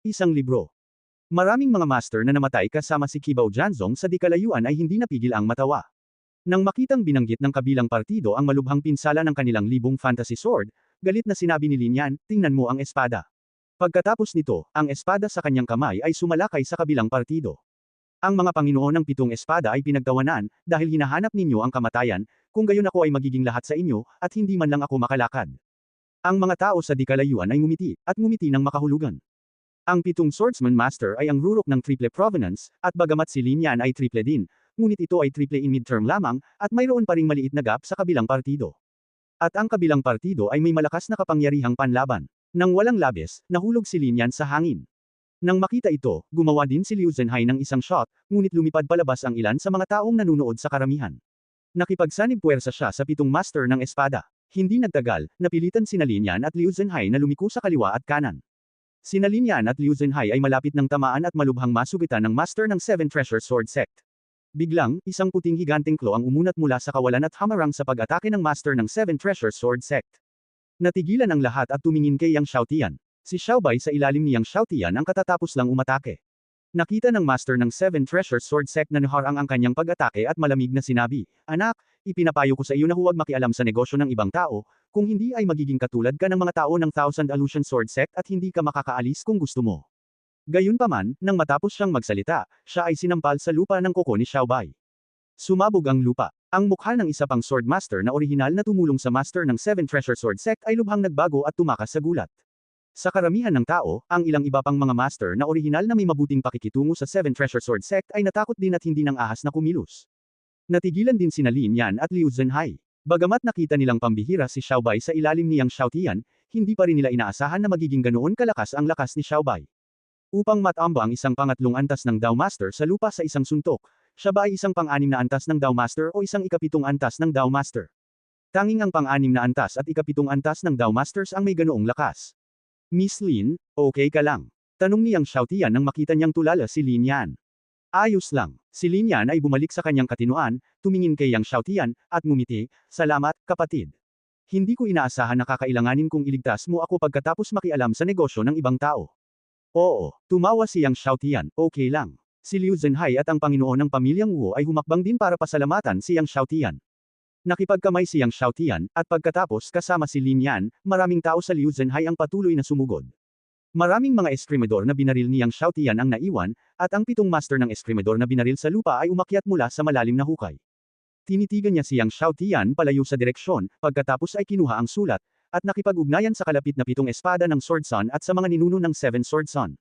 isang libro. Maraming mga master na namatay kasama si Qibao Jianzong sa di kalayuan ay hindi napigil ang matawa. Nang makitang binanggit ng kabilang partido ang malubhang pinsala ng kanilang libong fantasy sword, galit na sinabi ni Lin Yan, tingnan mo ang espada. Pagkatapos nito, ang espada sa kanyang kamay ay sumalakay sa kabilang partido. Ang mga Panginoon ng pitong espada ay pinagtawanan, dahil hinahanap ninyo ang kamatayan, kung gayon ako ay magiging lahat sa inyo, at hindi man lang ako makalakad. Ang mga tao sa di kalayuan ay ngumiti, at ngumiti ng makahulugan. Ang pitong Swordsman Master ay ang rurok ng Triple Provenance, at bagamat si Lin Yan ay triple din, ngunit ito ay triple in midterm lamang, at mayroon pa ring maliit na gap sa kabilang partido. At ang kabilang partido ay may malakas na kapangyarihang panlaban. Nang walang labis, nahulog si Lin Yan sa hangin. Nang makita ito, gumawa din si Liu Zhenhai ng isang shot, ngunit lumipad palabas ang ilan sa mga taong nanunood sa karamihan. Nakipagsanib puwersa siya sa pitong master ng espada. Hindi nagtagal, napilitan sina Lin Yan at Liu Zhenhai na lumiko sa kaliwa at kanan. Sina Lin Yan at Liu Zhenhai ay malapit ng tamaan at malubhang masugitan ng master ng Seven Treasure Sword Sect. Biglang, isang puting higanteng claw ang umunat mula sa kawalan at hamarang sa pag-atake ng master ng Seven Treasure Sword Sect. Natigilan ang lahat at tumingin kay Yang Xiaotian. Si Xiaobei sa ilalim ni Yang Xiaotian ang katatapos lang umatake. Nakita ng master ng Seven Treasure Sword Sect na naharang ang kanyang pag-atake at malamig na sinabi, anak, ipinapayo ko sa iyo na huwag makialam sa negosyo ng ibang tao, kung hindi ay magiging katulad ka ng mga tao ng Thousand Illusion Sword Sect at hindi ka makakaalis kung gusto mo. Gayunpaman, nang matapos siyang magsalita, siya ay sinampal sa lupa ng kuko ni Xiaobei. Sumabog ang lupa. Ang mukha ng isa pang Sword Master na orihinal na tumulong sa Master ng Seven Treasure Sword Sect ay lubhang nagbago at tumakas sa gulat. Sa karamihan ng tao, ang ilang iba pang mga Master na orihinal na may mabuting pakikitungo sa Seven Treasure Sword Sect ay natakot din at hindi nang ahas na kumilos. Natigilan din sina Lin Yan at Liu Zhenhai. Bagamat nakita nilang pambihira si Xiaobei sa ilalim ni Yang Xiaotian, hindi pa rin nila inaasahan na magiging ganoon kalakas ang lakas ni Xiaobei. Upang matamba ang isang pangatlong antas ng Dao Master sa lupa sa isang suntok, siya ba ay isang pang-anim na antas ng Dao Master o isang ikapitong antas ng Dao Master? Tanging ang pang-anim na antas at ikapitong antas ng Dao Masters ang may ganoong lakas. Miss Lin, okay ka lang? Tanong ni Yang Xiaotian nang makita niyang tulala si Lin Yan. Ayos lang. Si Lin Yan ay bumalik sa kanyang katinuan, tumingin kay Yang Xiaotian, at ngumiti, salamat, kapatid. Hindi ko inaasahan na kakailanganin kong iligtas mo ako pagkatapos makialam sa negosyo ng ibang tao. Oo, tumawa si Yang Xiaotian, okay lang. Si Liu Zhenhai at ang Panginoon ng Pamilyang Wu ay humakbang din para pasalamatan si Yang Xiaotian. Nakipagkamay si Yang Xiaotian, at pagkatapos kasama si Lin Yan, maraming tao sa Liu Zhenhai ang patuloy na sumugod. Maraming mga eskrimador na binaril ni Yang Xiaotian ang naiwan, at ang pitong master ng eskrimador na binaril sa lupa ay umakyat mula sa malalim na hukay. Tinitigan niya si Yang Xiaotian palayo sa direksyon, pagkatapos ay kinuha ang sulat, at nakipag-ugnayan sa kalapit na 7 espada ng Sword Sun at sa mga ninuno ng 7 Sword Sun.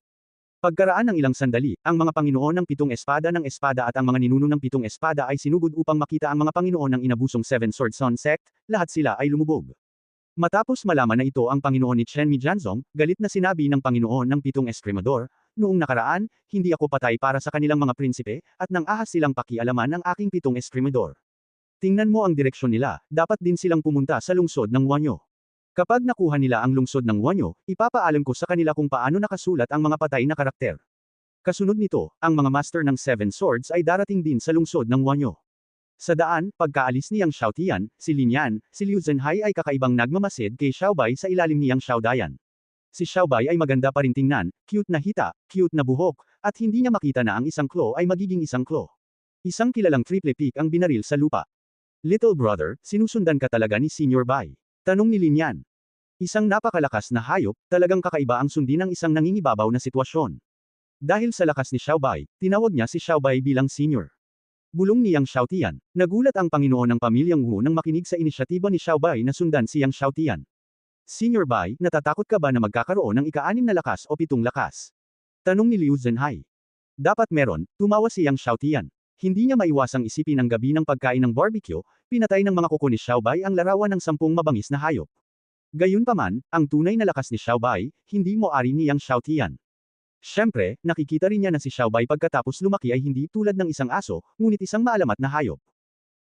Pagkaraan ng ilang sandali, ang mga Panginoon ng 7 espada ng espada at ang mga ninuno ng 7 espada ay sinugod upang makita ang mga Panginoon ng inabusong 7 Sword Sun sect, lahat sila ay lumubog. Matapos malaman na ito ang Panginoon ni Chen Mi Jianzong, galit na sinabi ng Panginoon ng 7 Esprimador, "Noong nakaraan, hindi ako patay para sa kanilang mga prinsipe, at nang ahas silang pakialaman ng aking 7 Esprimador. Tingnan mo ang direksyon nila, dapat din silang pumunta sa lungsod ng Wanyo. Kapag nakuha nila ang lungsod ng Wanyo, ipapaalam ko sa kanila kung paano nakasulat ang mga patay na karakter." Kasunod nito, ang mga master ng 7 Swords ay darating din sa lungsod ng Wanyo. Sa daan, pagkaalis ni Yang Xiaotian, si Lin Yan, si Liu Zhenhai ay kakaibang nagmamasid kay Xiaobai sa ilalim ni Yang Xiaodayan. Si Xiaobai ay maganda pa rin tingnan, cute na hita, cute na buhok, at hindi niya makita na ang isang claw ay magiging isang claw. Isang kilalang triple peak ang binaril sa lupa. "Little brother, sinusundan ka talaga ni Senior Bai?" Tanong ni Lin Yan. Isang napakalakas na hayop, talagang kakaiba ang sundin ng isang nangingibabaw na sitwasyon. Dahil sa lakas ni Xiaobai, tinawag niya si Xiaobai bilang senior. Bulong ni Yang Xiaotian. Nagulat ang Panginoon ng pamilyang Wu nang makinig sa inisyatiba ni Xiaobai na sundan si Yang Xiaotian. "Senior Bai, natatakot ka ba na magkakaroon ng ika-6 na lakas o 7 lakas?" Tanong ni Liu Zhenhai. "Dapat meron," tumawa si Yang Xiaotian. Hindi niya maiwasang isipin ang gabi ng pagkain ng barbecue, pinatay ng mga kuko ni Xiaobai ang larawan ng 10 mabangis na hayop. Gayunpaman, ang tunay na lakas ni Xiaobai, hindi mo ari ni Yang Xiaotian. Siyempre, nakikita rin niya na si Xiaobai pagkatapos lumaki ay hindi tulad ng isang aso, ngunit isang maalamat na hayop.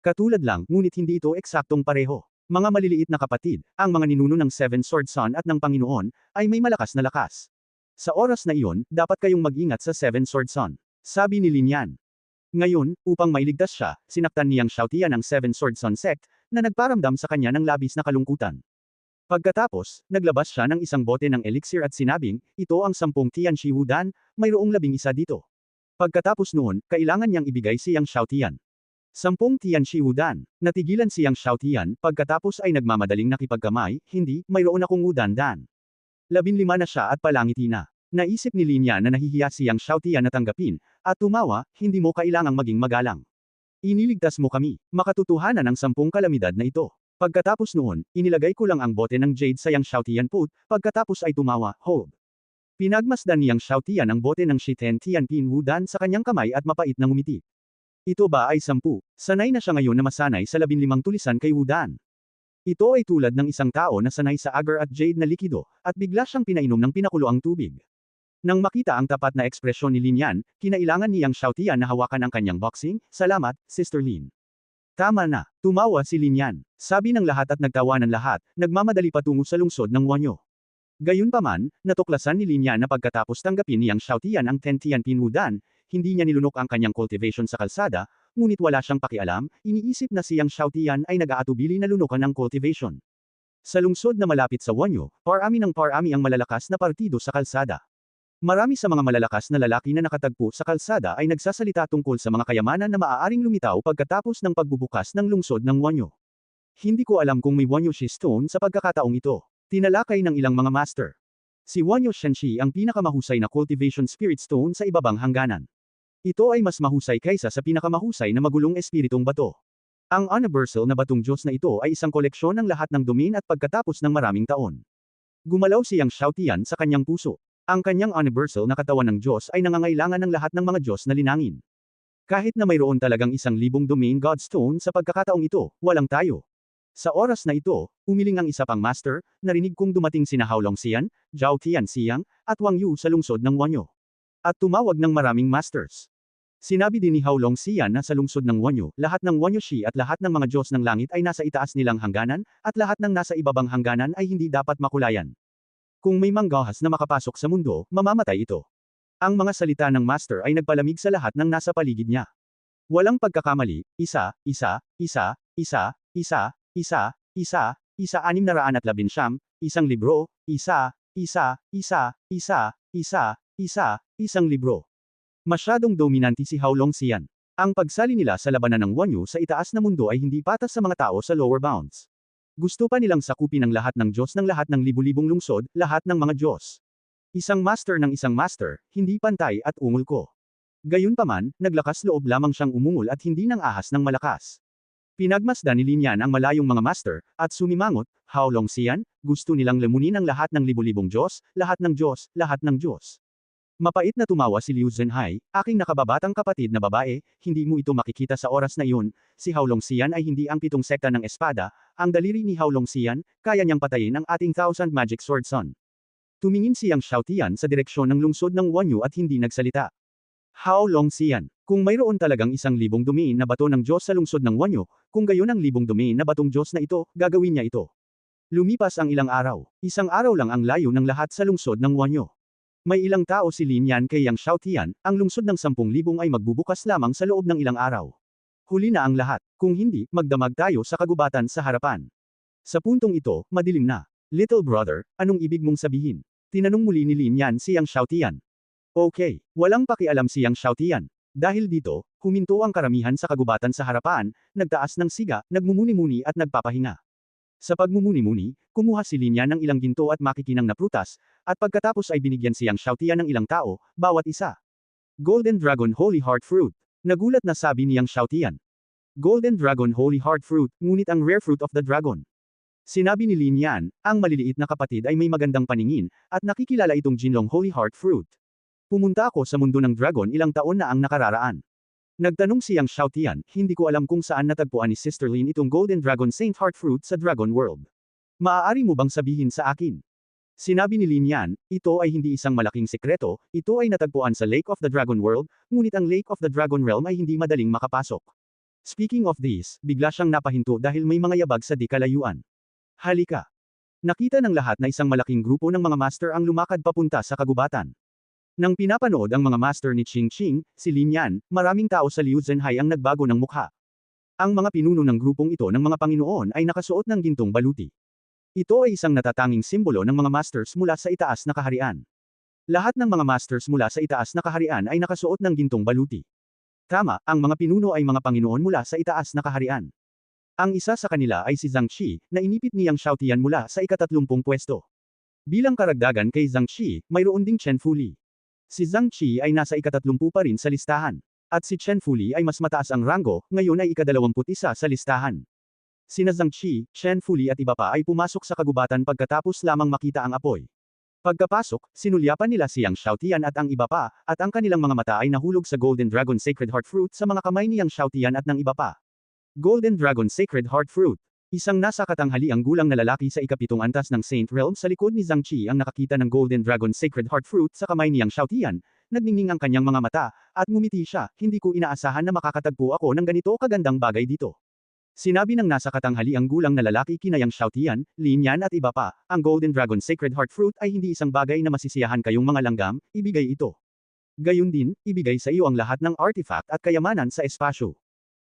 Katulad lang, ngunit hindi ito eksaktong pareho. Mga maliliit na kapatid, ang mga ninuno ng 7 Sword Sun at ng Panginoon, ay may malakas na lakas. Sa oras na iyon, dapat kayong mag-ingat sa 7 Sword Sun. Sabi ni Lin Yan. Ngayon, upang mailigtas siya, sinaktan ni Yang Xiaotian ang 7 Sword Sun sect, na nagparamdam sa kanya ng labis na kalungkutan. Pagkatapos, naglabas siya ng isang bote ng elixir at sinabing, "Ito ang 10 Tianqi Wudan, mayroong 11 dito." Pagkatapos noon, kailangan niyang ibigay si Yang Xiaotian. 10 Tianqi Wudan. Natigilan si Yang Xiaotian, pagkatapos ay nagmamadaling nakipagkamay, "Hindi, mayroon akong Wudan Dan." 15 na siya at palangiti na. Naisip ni Lin Yan na nahihiya si Yang Xiaotian na tanggapin, at tumawa, "Hindi mo kailangang maging magalang. Iniligtas mo kami, makatotohanan ang 10 kalamidad na ito." Pagkatapos noon, inilagay ko lang ang bote ng jade sa Yang Xiaotian Put, pagkatapos ay tumawa, "Hold." Pinagmasdan ni Yang Xiaotian ang bote ng Shiten Tianpin Wudan sa kanyang kamay at mapait na ngumiti. "Ito ba ay 10? Sanay na siya ngayon na masanay sa 15 tulisan kay Wudan. Ito ay tulad ng isang tao na sanay sa agar at jade na likido, at bigla siyang pinainom ng pinakuloang tubig." Nang makita ang tapat na ekspresyon ni Lin Yan, kinailangan ni Yang Xiaotian na hawakan ang kanyang boxing, "Salamat, Sister Lin." "Tama na," tumawa si Lin Yan. Sabi ng lahat at nagtawanan lahat, nagmamadali patungo sa lungsod ng Wanyo. Gayunpaman, natuklasan ni Lin Yan na pagkatapos tanggapin ni Yang Xiaotian ang 10 Tianpin Wudan, hindi niya nilunok ang kanyang cultivation sa kalsada, ngunit wala siyang pakialam, iniisip na si Yang Xiaotian ay nag-aatubili na lunukan ng cultivation. Sa lungsod na malapit sa Wanyo, parami ng parami ang malalakas na partido sa kalsada. Marami sa mga malalakas na lalaki na nakatagpo sa kalsada ay nagsasalita tungkol sa mga kayamanan na maaaring lumitaw pagkatapos ng pagbubukas ng lungsod ng Wanyo. Hindi ko alam kung may Wanyo Shi Stone sa pagkakataong ito. Tinalakay ng ilang mga master. Si Wanyo Shenshi ang pinakamahusay na cultivation spirit stone sa ibabang hangganan. Ito ay mas mahusay kaysa sa pinakamahusay na magulong espiritong bato. Ang universal na batong Diyos na ito ay isang koleksyon ng lahat ng domain at pagkatapos ng maraming taon. Gumalaw si Yang Xiaotian sa kanyang puso. Ang kanyang universal na katawan ng Diyos ay nangangailangan ng lahat ng mga Diyos na linangin. Kahit na mayroon talagang 1,000 domain Godstone sa pagkakataong ito, walang tayo. Sa oras na ito, umiling ang isa pang master, narinig kong dumating sina Haolong Xian, Zhao Tianxiang, at Wang Yu sa lungsod ng Wanyo. At tumawag ng maraming masters. Sinabi din ni Haolong Xian na sa lungsod ng Wanyo, lahat ng Wanyo Shi at lahat ng mga Diyos ng langit ay nasa itaas nilang hangganan, at lahat ng nasa ibabang hangganan ay hindi dapat makulayan. Kung may manggahas na makapasok sa mundo, mamamatay ito. Ang mga salita ng master ay nagpalamig sa lahat ng nasa paligid niya. Walang pagkakamali, isa, 619, isang libro, isang libro. Masyadong dominante si Haolong Xian. Ang pagsali nila sa labanan ng Wanyo sa itaas na mundo ay hindi patas sa mga tao sa lower bounds. Gusto pa nilang sakupin ang lahat ng Diyos ng lahat ng libu-libong lungsod, lahat ng mga Diyos. Isang master ng isang master, hindi pantay at ungol ko. Gayunpaman, naglakas loob lamang siyang umungol at hindi nang ahas ng malakas. Pinagmasdan ni Lin Yan ang malayong mga master, at sumimangot, How Long Xian, gusto nilang lamunin ang lahat ng libu-libong Diyos, lahat ng Diyos, lahat ng Diyos. Mapait na tumawa si Liu Zhenhai, aking nakababatang kapatid na babae, hindi mo ito makikita sa oras na iyon, si How Long Xian ay hindi ang 7 sekta ng espada, ang daliri ni How Long Xian, kaya niyang patayin ang ating 1,000 Magic Sword Son. Tumingin siyang Xiaotian sa direksyon ng lungsod ng Wanyu at hindi nagsalita. How Long Xian, kung mayroon talagang 1,000 domain na bato ng Diyos sa lungsod ng Wanyu, kung gayon ang 1,000 domain na batong Diyos na ito, gagawin niya ito. Lumipas ang ilang araw, isang araw lang ang layo ng lahat sa lungsod ng Wanyu. May ilang tao si Lin Yan kay Yang Xiaotian, ang lungsod ng 10,000 ay magbubukas lamang sa loob ng ilang araw. Huli na ang lahat, kung hindi, magdamag tayo sa kagubatan sa harapan. Sa puntong ito, madilim na. Little brother, anong ibig mong sabihin? Tinanong muli ni Lin Yan si Yang Xiaotian. Okay, walang pakialam si Yang Xiaotian. Dahil dito, huminto ang karamihan sa kagubatan sa harapan, nagtaas ng siga, nagmumuni-muni at nagpapahinga. Sa pagmumuni-muni, kumuha si Lin Yan ng ilang ginto at makikinang na prutas, at pagkatapos ay binigyan si Yang Xiaotian ng ilang tao, bawat isa. Golden Dragon Holy Heart Fruit. Nagulat na sabi ni Yang Xiaotian. Golden Dragon Holy Heart Fruit, ngunit ang rare fruit of the dragon. Sinabi ni Lin Yan, ang maliliit na kapatid ay may magandang paningin, at nakikilala itong Jinlong Holy Heart Fruit. Pumunta ako sa mundo ng dragon ilang taon na ang nakararaan. Nagtanong si Yang Xiaotian, hindi ko alam kung saan natagpuan ni Sister Lin itong Golden Dragon Saint Heart Fruit sa Dragon World. Maaari mo bang sabihin sa akin? Sinabi ni Lin Yan, ito ay hindi isang malaking sekreto, ito ay natagpuan sa Lake of the Dragon World, ngunit ang Lake of the Dragon Realm ay hindi madaling makapasok. Speaking of this, bigla siyang napahinto dahil may mga yabag sa di kalayuan. Halika. Nakita ng lahat na isang malaking grupo ng mga master ang lumakad papunta sa kagubatan. Nang pinapanood ang mga master ni Qing Qing, si Lin Yan, maraming tao sa Liu Zhenhai ang nagbago ng mukha. Ang mga pinuno ng grupong ito ng mga Panginoon ay nakasuot ng gintong baluti. Ito ay isang natatanging simbolo ng mga masters mula sa itaas na kaharian. Lahat ng mga masters mula sa itaas na kaharian ay nakasuot ng gintong baluti. Tama, ang mga pinuno ay mga Panginoon mula sa itaas na kaharian. Ang isa sa kanila ay si Zhang Qi, na inipit ni Yang Xiaotian mula sa ika-30 pwesto. Bilang karagdagan kay Zhang Qi, mayroon ding Chen Fuli. Si Zhang Qi ay nasa ika-30 pa rin sa listahan. At si Chen Fuli ay mas mataas ang ranggo, ngayon ay ika-21 sa listahan. Sina Zhang Qi, Chen Fuli at iba pa ay pumasok sa kagubatan pagkatapos lamang makita ang apoy. Pagkapasok, sinulyapan nila si Yang Xiaotian at ang iba pa, at ang kanilang mga mata ay nahulog sa Golden Dragon Sacred Heart Fruit sa mga kamay ni Yang Xiaotian at ng iba pa. Golden Dragon Sacred Heart Fruit. Isang nasa katanghaliang gulang na lalaki sa ika-7 antas ng Saint Realm sa likod ni Zhang Qi ang nakakita ng Golden Dragon Sacred Heart Fruit sa kamay ni Yang Xiaotian, nagningning ang kanyang mga mata, at ngumiti siya, hindi ko inaasahan na makakatagpo ako ng ganito kagandang bagay dito. Sinabi ng nasa katanghaliang gulang na lalaki kina Yang Xiaotian, Lin Yan at iba pa, ang Golden Dragon Sacred Heart Fruit ay hindi isang bagay na masisiyahan kayong mga langgam, ibigay ito. Gayun din, ibigay sa iyo ang lahat ng artifact at kayamanan sa espasyo.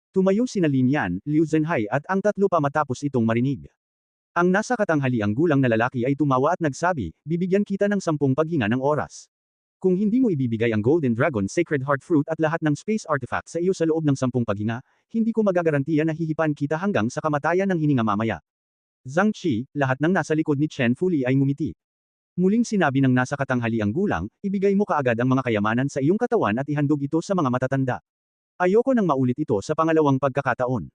Tumayo sina Lin Yan, Liu Zhenhai at ang tatlo pa matapos itong marinig. Ang nasa katanghaliang gulang na lalaki ay tumawa at nagsabi, bibigyan kita ng 10 paghinga ng oras. Kung hindi mo ibibigay ang Golden Dragon Sacred Heart Fruit at lahat ng space artifact sa iyo sa loob ng 10 paghinga, hindi ko magagarantiya na hihipan kita hanggang sa kamatayan ng hininga mamaya. Zhang Qi, lahat ng nasa likod ni Chen Fuli ay ngumiti. Muling sinabi ng nasa katanghaliang gulang, ibigay mo kaagad ang mga kayamanan sa iyong katawan at ihandog ito sa mga matatanda. Ayoko nang maulit ito sa pangalawang pagkakataon.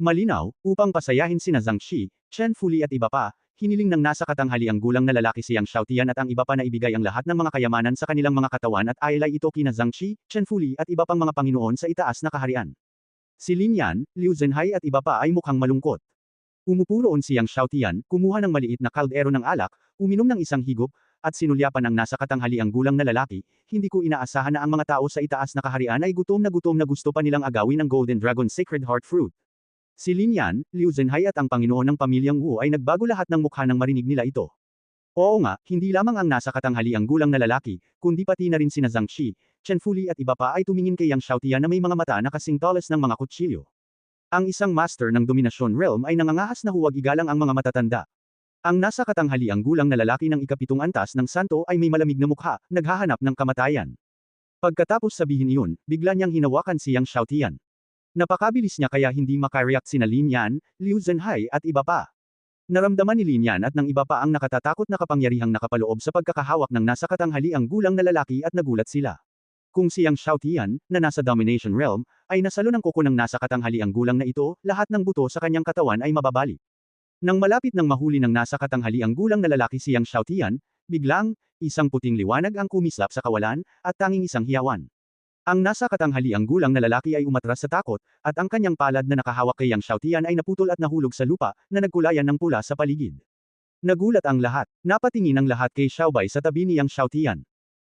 Malinaw, upang pasayahin sina Zhang Qi, Chen Fuli at iba pa, hiniling ng nasa katanghaliang gulang na lalaki si Yang Xiaotian at ang iba pa na ibigay ang lahat ng mga kayamanan sa kanilang mga katawan at ailay ito kina Zhang Qi, Chen Fuli at iba pang mga Panginoon sa itaas na kaharian. Si Lin Yan, Liu Zhenhai at iba pa ay mukhang malungkot. Umupo roon si Yang Xiaotian, kumuha ng maliit na kaldero ng alak, uminom ng isang higop, at sinulyapan ang nasa katanghaliang gulang na lalaki, hindi ko inaasahan na ang mga tao sa itaas na kaharian ay gutom na gusto pa nilang agawin ng Golden Dragon Sacred Heart Fruit. Si Lin Yan, Liu Zhenhai at ang Panginoon ng pamilyang Wu ay nagbago lahat ng mukha nang marinig nila ito. Oo nga, hindi lamang ang nasa katanghaliang gulang na lalaki, kundi pati na rin sina Zhang Qi, Chen Fuli at iba pa ay tumingin kay Yang Xiaotian na may mga mata na kasing talas ng mga kutsilyo. Ang isang master ng Domination Realm ay nangangahas na huwag igalang ang mga matatanda. Ang nasa katanghaliang gulang na lalaki ng ika-7 antas ng santo ay may malamig na mukha, naghahanap ng kamatayan. Pagkatapos sabihin iyon, bigla niyang hinawakan si Yang Xiaotian. Napakabilis niya kaya hindi makareact sina Lin Yan, Liu Zhenhai at iba pa. Naramdaman ni Lin Yan at ng iba pa ang nakatatakot na kapangyarihang nakapaloob sa pagkakahawak ng nasa katanghaliang gulang na lalaki at nagulat sila. Kung si Yang Xiaotian, na nasa Domination Realm, ay nasalo ng kuko ng nasa katanghaliang gulang na ito, lahat ng buto sa kanyang katawan ay mababali. Nang malapit ng mahuli ng nasa katanghaliang gulang na lalaki siyang Xiaotian, biglang, isang puting liwanag ang kumislap sa kawalan, at tanging isang hiyawan. Ang nasa katanghaliang gulang na lalaki ay umatras sa takot, at ang kanyang palad na nakahawak kay Yang Xiaotian ay naputol at nahulog sa lupa, na nagkulayan ng pula sa paligid. Nagulat ang lahat. Napatingin ang lahat kay Xiaobai sa tabi ni Yang Xiaotian.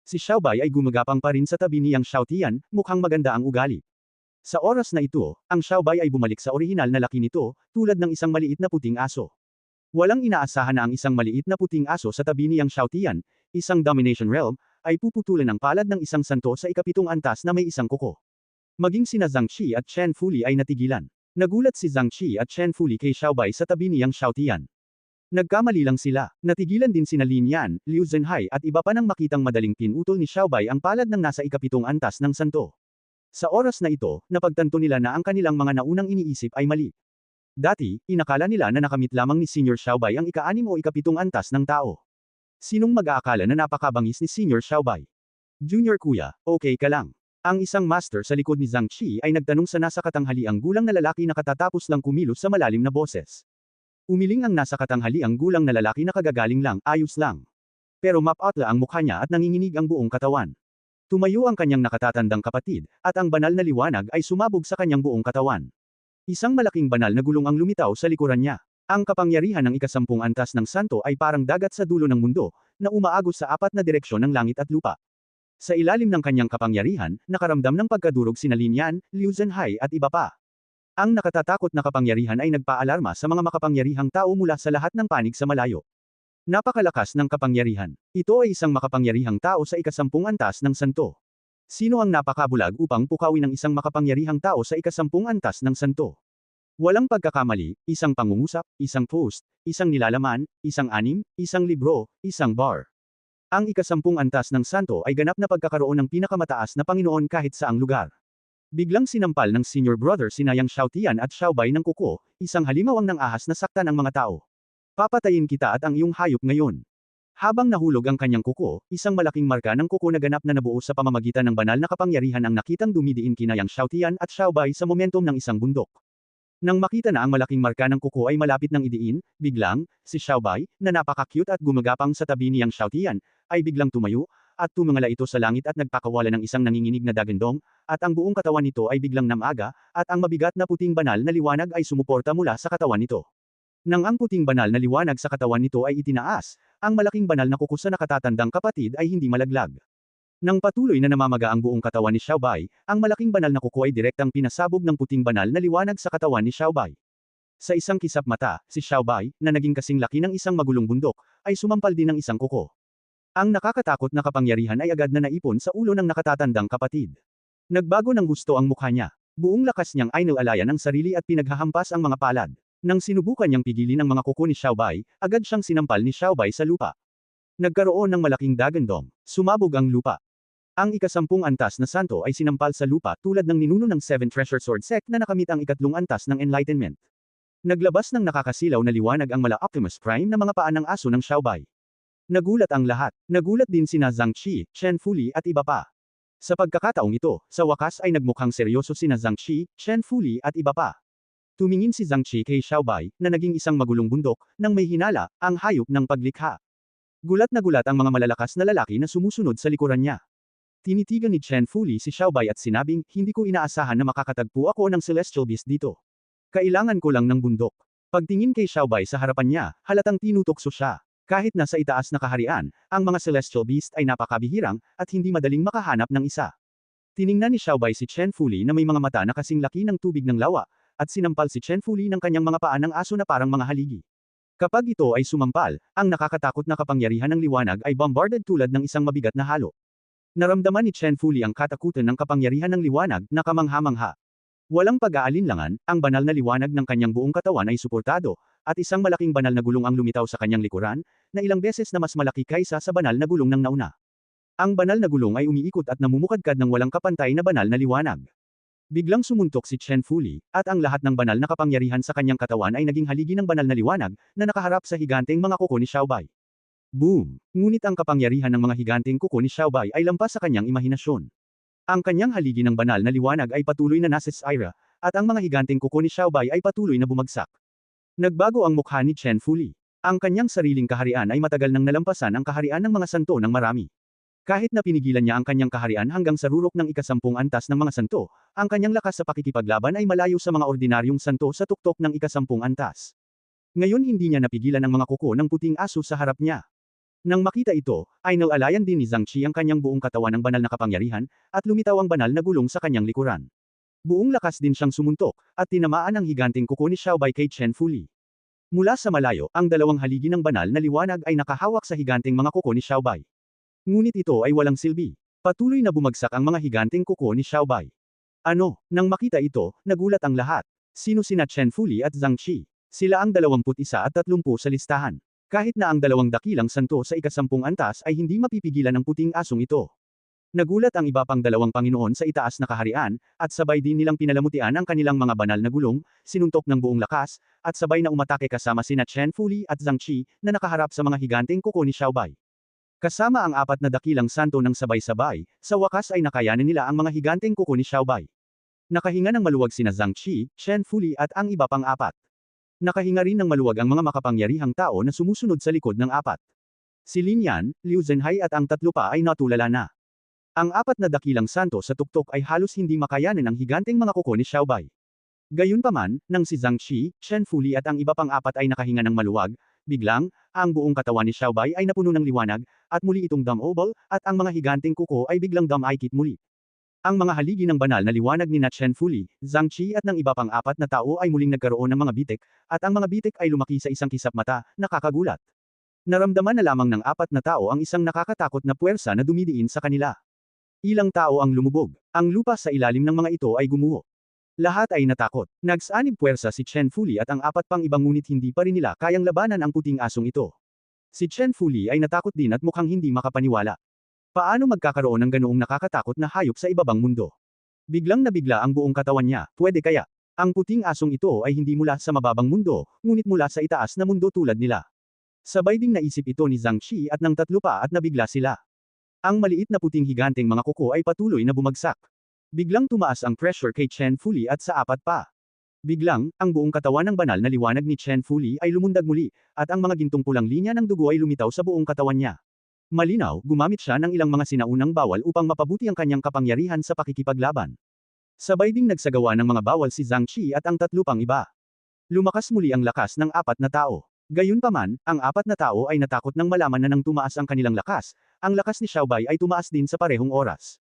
Si Xiaobai ay gumagapang pa rin sa tabi ni Yang Xiaotian, mukhang maganda ang ugali. Sa oras na ito, ang Xiaobai ay bumalik sa orihinal na laki nito, tulad ng isang maliit na puting aso. Walang inaasahan na ang isang maliit na puting aso sa tabi ni Yang Xiaotian, isang domination realm, ay puputulan ng palad ng isang santo sa ikapitong antas na may isang kuko. Maging sina Zhang Qi at Chen Fuli ay natigilan. Nagulat si Zhang Qi at Chen Fuli kay Xiaobai sa tabi ni Yang Xiaotian. Nagkamali lang sila. Natigilan din sina Lin Yan, Liu Zhenhai at iba pa nang makitang madaling pinutol ni Xiaobai ang palad ng nasa ikapitong antas ng santo. Sa oras na ito, napagtanto nila na ang kanilang mga naunang iniisip ay mali. Dati, inakala nila na nakamit lamang ni Senior Xiaobai ang ika-6 o ikapitong antas ng tao. Sinong mag-aakala na napakabangis ni Senior Xiaobai? Junior kuya, okay ka lang. Ang isang master sa likod ni Zhang Qi ay nagtanong sa nasa katanghaliang gulang na lalaki na katatapos lang kumilos sa malalim na boses. Umiling ang nasa katanghaliang gulang na lalaki na kagagaling lang, ayos lang. Pero map-outla ang mukha niya at nanginginig ang buong katawan. Tumayo ang kanyang nakatatandang kapatid, at ang banal na liwanag ay sumabog sa kanyang buong katawan. Isang malaking banal na gulong ang lumitaw sa likuran niya. Ang kapangyarihan ng ikasampung antas ng santo ay parang dagat sa dulo ng mundo, na umaagos sa apat na direksyon ng langit at lupa. Sa ilalim ng kanyang kapangyarihan, nakaramdam ng pagkadurog sina Lin Yan, Liu Zhenhai at iba pa. Ang nakatatakot na kapangyarihan ay nagpaalarma sa mga makapangyarihang tao mula sa lahat ng panig sa malayo. Napakalakas ng kapangyarihan. Ito ay isang makapangyarihang tao sa ikasampung antas ng santo. Sino ang napakabulag upang pukawin ang isang makapangyarihang tao sa ikasampung antas ng santo? Walang pagkakamali, isang pangungusap, isang post, isang nilalaman, isang anim, isang libro, isang bar. Ang ikasampung antas ng santo ay ganap na pagkakaroon ng pinakamataas na Panginoon kahit saang lugar. Biglang sinampal ng senior brother sina Yang Xiaotian at Xiaobai ng kuko, isang halimawang ng ahas na saktan ang mga tao. Papatayin kita at ang iyong hayop ngayon. Habang nahulog ang kanyang kuko, isang malaking marka ng kuko na ganap na nabuo sa pamamagitan ng banal na kapangyarihan ang nakitang dumidiin kina Yang Xiaotian at Xiaobai sa momentum ng isang bundok. Nang makita na ang malaking marka ng kuko ay malapit ng idiin, biglang, si Xiaobai, na napaka-cute at gumagapang sa tabi ni Yang Xiaotian, ay biglang tumayo, at tumingala ito sa langit at nagpakawala ng isang nanginginig na dagandong, at ang buong katawan nito ay biglang namaga, at ang mabigat na puting banal na liwanag ay sumuporta mula sa katawan nito. Nang ang puting banal na liwanag sa katawan nito ay itinaas, ang malaking banal na kuko sa nakatatandang kapatid ay hindi malaglag. Nang patuloy na namamaga ang buong katawan ni Xiaobai, ang malaking banal na kuko ay direktang pinasabog ng puting banal na liwanag sa katawan ni Xiaobai. Sa isang kisap mata, si Xiaobai, na naging kasing laki ng isang magulong bundok, ay sumampal din ng isang kuko. Ang nakakatakot na kapangyarihan ay agad na naipon sa ulo ng nakatatandang kapatid. Nagbago ng gusto ang mukha niya. Buong lakas niyang ay nilalayan ang sarili at pinaghahampas ang mga palad. Nang sinubukan niyang pigilin ang mga kuko ni Xiaobai, agad siyang sinampal ni Xiaobai sa lupa. Nagkaroon ng malaking dagandong. Sumabog ang lupa. Ang ikasampung antas na santo ay sinampal sa lupa tulad ng ninuno ng Seven Treasure Sword Sect na nakamit ang ikatlong antas ng Enlightenment. Naglabas ng nakakasilaw na liwanag ang mala Optimus Prime na mga paa ng aso ng Xiaobai. Nagulat ang lahat. Nagulat din sina Zhang Qi, Chen Fuli at iba pa. Sa pagkakataong ito, sa wakas ay nagmukhang seryoso sina Zhang Qi, Chen Fuli at iba pa. Tumingin si Zhang Qi kay Xiaobai, na naging isang magulong bundok, nang may hinala, ang hayop ng paglikha. Gulat na gulat ang mga malalakas na lalaki na sumusunod sa likuran niya. Tinitigan ni Chen Fuli si Xiaobai at sinabing, hindi ko inaasahan na makakatagpo ako ng Celestial Beast dito. Kailangan ko lang ng bundok. Pagtingin kay Xiaobai sa harapan niya, halatang tinutokso siya. Kahit nasa itaas na kaharian, ang mga Celestial Beast ay napakabihirang, at hindi madaling makahanap ng isa. Tiningnan ni Xiaobai si Chen Fuli na may mga mata na kasing laki ng tubig ng lawa, at sinampal si Chen Fuli ng kanyang mga paa ng aso na parang mga haligi. Kapag ito ay sumampal, ang nakakatakot na kapangyarihan ng liwanag ay bombarded tulad ng isang mabigat na halo. Naramdaman ni Chen Fuli ang katakutan ng kapangyarihan ng liwanag na kamangha-mangha. Walang pag-aalinlangan, ang banal na liwanag ng kanyang buong katawan ay suportado, at isang malaking banal na gulong ang lumitaw sa kanyang likuran, na ilang beses na mas malaki kaysa sa banal na gulong ng nauna. Ang banal na gulong ay umiikot at namumukadkad ng walang kapantay na banal na liwanag. Biglang sumuntok si Chen Fuli, at ang lahat ng banal na kapangyarihan sa kanyang katawan ay naging haligi ng banal na liwanag, na nakaharap sa higanteng mga kuko ni Xiaobai. Boom! Ngunit ang kapangyarihan ng mga higanteng kuko ni Xiaobai ay lampas sa kanyang imahinasyon. Ang kanyang haligi ng banal na liwanag ay patuloy na nasa Syra, at ang mga higanteng kuko ni Xiaobai ay patuloy na bumagsak. Nagbago ang mukha ni Chen Fuli. Ang kanyang sariling kaharian ay matagal nang nalampasan ang kaharian ng mga santo ng marami. Kahit na pinigilan niya ang kanyang kaharian hanggang sa rurok ng ika-10 antas ng mga santo, ang kanyang lakas sa pakikipaglaban ay malayo sa mga ordinaryong santo sa tuktok ng ika-10 antas. Ngayon hindi niya napigilan ang mga kuko ng puting aso sa harap niya. Nang makita ito, ay nalalayan din ni Zhang Qi ang kanyang buong katawan ng banal na kapangyarihan, at lumitaw ang banal na gulong sa kanyang likuran. Buong lakas din siyang sumuntok, at tinamaan ang higanting kuko ni Xiaobai kay Chen Fuli. Mula sa malayo, ang dalawang haligi ng banal na liwanag ay nakahawak sa higanting mga kuko ni Xiaobai. Ngunit ito ay walang silbi. Patuloy na bumagsak ang mga higanting kuko ni Xiaobai. Ano? Nang makita ito, nagulat ang lahat. Sino sina Chen Fuli at Zhang Qi? Sila ang 21 at 30 sa listahan. Kahit na ang dalawang dakilang santo sa ika-10 antas ay hindi mapipigilan ng puting asong ito. Nagulat ang iba pang dalawang Panginoon sa itaas na kaharian, at sabay din nilang pinalamutian ang kanilang mga banal na gulong, sinuntok ng buong lakas, at sabay na umatake kasama sina Chen Fuli at Zhang Qi, na nakaharap sa mga higanting kuko ni Xiaobai. Kasama ang 4 na dakilang santo ng sabay-sabay, sa wakas ay nakayanan nila ang mga higanting kuko ni Xiaobai. Nakahinga ng maluwag sina Zhang Qi, Chen Fuli at ang iba pang 4. Nakahinga rin ng maluwag ang mga makapangyarihang tao na sumusunod sa likod ng 4. Si Lin Yan, Liu Zhenhai at ang 3 pa ay natulala na. Ang 4 na dakilang santo sa tuktok ay halos hindi makayanan ang higanting mga kuko ni Xiaobai. Gayunpaman, nang si Zhang Qi, Chen Fuli at ang iba pang 4 ay nakahinga ng maluwag, biglang, ang buong katawan ni Xiaobai ay napuno ng liwanag, at muli itong dumb-oval, at ang mga higanting kuko ay biglang dumb-aikit muli. Ang mga haligi ng banal na liwanag ni Chen Fuli, Zhang Qi at ng iba pang 4 na tao ay muling nagkaroon ng mga bitik, at ang mga bitik ay lumaki sa isang kisap mata, nakakagulat. Naramdaman na lamang ng 4 na tao ang isang nakakatakot na puwersa na dumidiin sa kanila. Ilang tao ang lumubog. Ang lupa sa ilalim ng mga ito ay gumuho. Lahat ay natakot. Nagsanib puwersa si Chen Fuli at ang 4 pang ibang ngunit hindi pa rin nila kayang labanan ang puting asong ito. Si Chen Fuli ay natakot din at mukhang hindi makapaniwala. Paano magkakaroon ng ganoong nakakatakot na hayop sa ibabang mundo? Biglang nabigla ang buong katawan niya, pwede kaya? Ang puting asong ito ay hindi mula sa mababang mundo, ngunit mula sa itaas na mundo tulad nila. Sabay ding naisip ito ni Zhang Qi at ng 3 pa at nabigla sila. Ang maliit na puting higanting mga kuko ay patuloy na bumagsak. Biglang tumaas ang pressure kay Chen Fuli at sa 4 pa. Biglang, ang buong katawan ng banal na liwanag ni Chen Fuli ay lumundag muli, at ang mga gintong pulang linya ng dugo ay lumitaw sa buong katawan niya. Malinaw, gumamit siya ng ilang mga sinaunang bawal upang mapabuti ang kanyang kapangyarihan sa pakikipaglaban. Sabay ding nagsagawa ng mga bawal si Zhang Qi at ang 3 pang iba. Lumakas muli ang lakas ng 4 na tao. Gayunpaman, ang 4 na tao ay natakot nang malaman na nang tumaas ang kanilang lakas, ang lakas ni Xiaobai ay tumaas din sa parehong oras.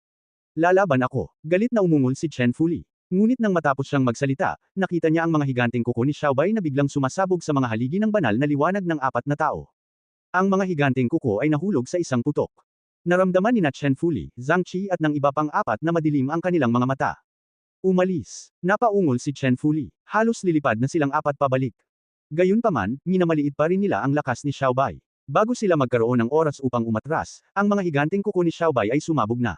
Lalaban ako. Galit na umungol si Chen Fuli. Ngunit nang matapos siyang magsalita, nakita niya ang mga higanting kuko ni Xiaobai na biglang sumasabog sa mga haligi ng banal na liwanag ng 4 na tao. Ang mga higanting kuko ay nahulog sa isang putok. Naramdaman ni Chen Fuli, Zhang Qi at ng iba pang 4 na madilim ang kanilang mga mata. Umalis. Napaungol si Chen Fuli. Halos lilipad na silang 4 pabalik. Gayunpaman, minamaliit pa rin nila ang lakas ni Xiaobai. Bago sila magkaroon ng oras upang umatras, ang mga higanting kuko ni Xiaobai ay sumabog na.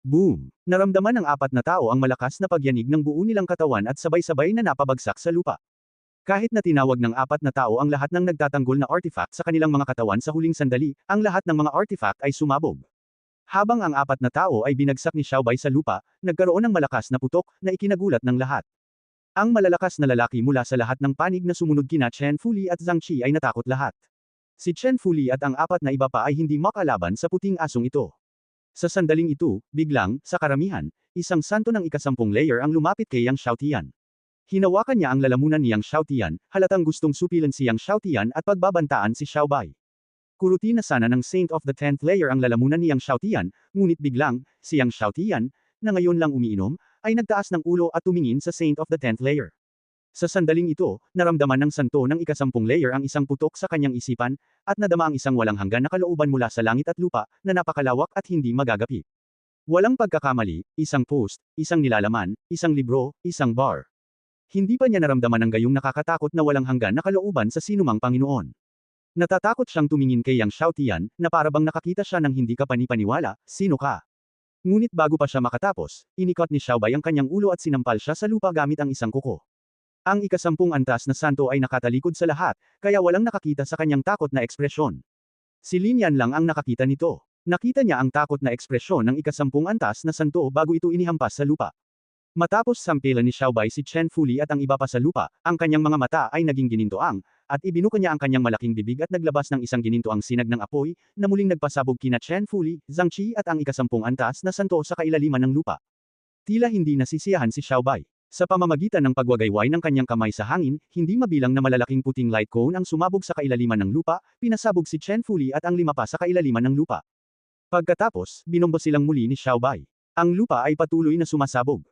Boom! Naramdaman ng 4 na tao ang malakas na pagyanig ng buo nilang katawan at sabay-sabay na napabagsak sa lupa. Kahit na tinawag ng 4 na tao ang lahat ng nagtatanggol na artifact sa kanilang mga katawan sa huling sandali, ang lahat ng mga artifact ay sumabog. Habang ang 4 na tao ay binagsak ni Xiaobai sa lupa, nagkaroon ng malakas na putok na ikinagulat ng lahat. Ang malalakas na lalaki mula sa lahat ng panig na sumunod kina Chen Fuli at Zhang Qi ay natakot lahat. Si Chen Fuli at ang 4 na iba pa ay hindi makalaban sa puting asong ito. Sa sandaling ito, biglang, sa karamihan, isang santo ng ika-10 layer ang lumapit kay Yang Xiaotian. Hinawakan niya ang lalamunan ni Yang Xiaotian, halatang gustong supilan si Yang Xiaotian at pagbabantaan si Xiaobai. Kuruti na sana ng Saint of the 10th layer ang lalamunan ni Yang Xiaotian, ngunit biglang, si Yang Xiaotian, na ngayon lang umiinom, ay nagtaas ng ulo at tumingin sa Saint of the 10th layer. Sa sandaling ito, naramdaman ng santo ng ika-10 layer ang isang putok sa kanyang isipan, at nadama ang isang walang hanggan na kalooban mula sa langit at lupa, na napakalawak at hindi magagapi. Walang pagkakamali, isang post, isang nilalaman, isang libro, isang bar. Hindi pa niya naramdaman ang gayong nakakatakot na walang hanggan na kalooban sa sinumang Panginoon. Natatakot siyang tumingin kay Yang Xiaotian, na parabang nakakita siya ng hindi kapani-paniwala, sino ka? Ngunit bago pa siya makatapos, inikot ni Xiaobai ang kanyang ulo at sinampal siya sa lupa gamit ang isang kuko. Ang ika-10 antas na santo ay nakatalikod sa lahat, kaya walang nakakita sa kanyang takot na ekspresyon. Si Lin Yan lang ang nakakita nito. Nakita niya ang takot na ekspresyon ng ika-10 antas na santo bago ito inihampas sa lupa. Matapos sampilan ni Xiaobai si Chen Fuli at ang iba pa sa lupa, ang kanyang mga mata ay naging ginintoang, at ibinuka niya ang kanyang malaking bibig at naglabas ng isang ginintoang sinag ng apoy, na muling nagpasabog kina Chen Fuli, Zhang Qi at ang ikasampung antas na santo sa kailaliman ng lupa. Tila hindi nasisiyahan si Xiaobai. Sa pamamagitan ng pagwagayway ng kanyang kamay sa hangin, hindi mabilang na malalaking puting light cone ang sumabog sa kailaliman ng lupa, pinasabog si Chen Fuli at ang lima pa sa kailaliman ng lupa. Pagkatapos, binombo silang muli ni Xiaobai. Ang lupa ay patuloy na sumasabog.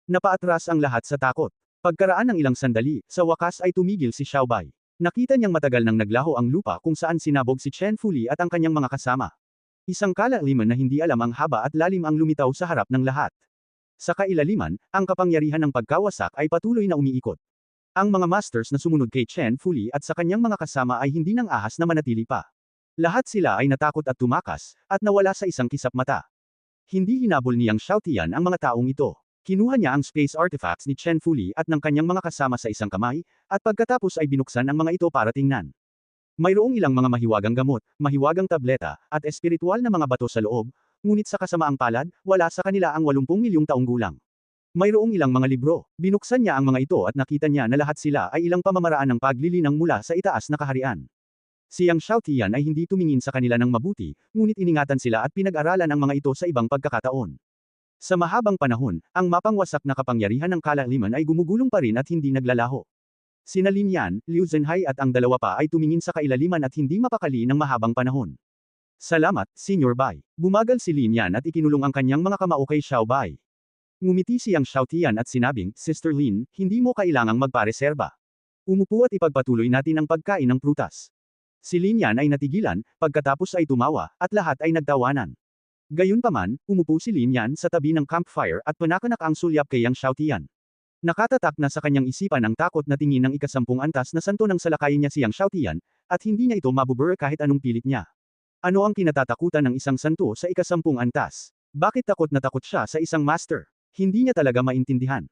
Napaatras ang lahat sa takot. Pagkaraan ng ilang sandali, sa wakas ay tumigil si Xiaobai. Nakita niyang matagal nang naglaho ang lupa kung saan sinabog si Chen Fuli at ang kanyang mga kasama. Isang kailaliman na hindi alam ang haba at lalim ang lumitaw sa harap ng lahat. Sa kailaliman, ang kapangyarihan ng pagkawasak ay patuloy na umiikot. Ang mga masters na sumunod kay Chen Fuli at sa kanyang mga kasama ay hindi nang ahas na manatili pa. Lahat sila ay natakot at tumakas, at nawala sa isang kisap mata. Hindi hinabol niyang Xiaotian ang mga taong ito. Kinuha niya ang space artifacts ni Chen Fuli at ng kanyang mga kasama sa isang kamay, at pagkatapos ay binuksan ang mga ito para tingnan. Mayroong ilang mga mahiwagang gamot, mahiwagang tableta, at espiritual na mga bato sa loob, ngunit sa kasamaang palad, wala sa kanila ang 80 milyong taong gulang. Mayroong ilang mga libro. Binuksan niya ang mga ito at nakita niya na lahat sila ay ilang pamamaraan ng paglilinang mula sa itaas na kaharian. Siyang Xiaotian ay hindi tumingin sa kanila ng mabuti, ngunit iningatan sila at pinag-aralan ang mga ito sa ibang pagkakataon. Sa mahabang panahon, ang mapangwasak na kapangyarihan ng kailaliman ay gumugulong pa rin at hindi naglalaho. Sina Lin Yan, Liu Zhenhai at ang dalawa pa ay tumingin sa kailaliman at hindi mapakali ng mahabang panahon. Salamat, Senior Bai. Bumagal si Lin Yan at ikinulong ang kanyang mga kamao kay Xiaobai. Ngumiti siyang Xiaotian at sinabing, Sister Lin, hindi mo kailangang magpareserba. Umupo at ipagpatuloy natin ang pagkain ng prutas. Si Lin Yan ay natigilan, pagkatapos ay tumawa, at lahat ay nagtawanan. Gayunpaman, umupo si Lin Yan sa tabi ng campfire at panakanak ang sulyap kay Yang Xiaotian. Nakatatak na sa kanyang isipan ang takot na tingin ng ikasampung antas na santo ng salakayin niya si Yang Xiaotian, at hindi niya ito mabubur kahit anong pilit niya. Ano ang kinatatakutan ng isang santo sa ikasampung antas? Bakit takot na takot siya sa isang master? Hindi niya talaga maintindihan.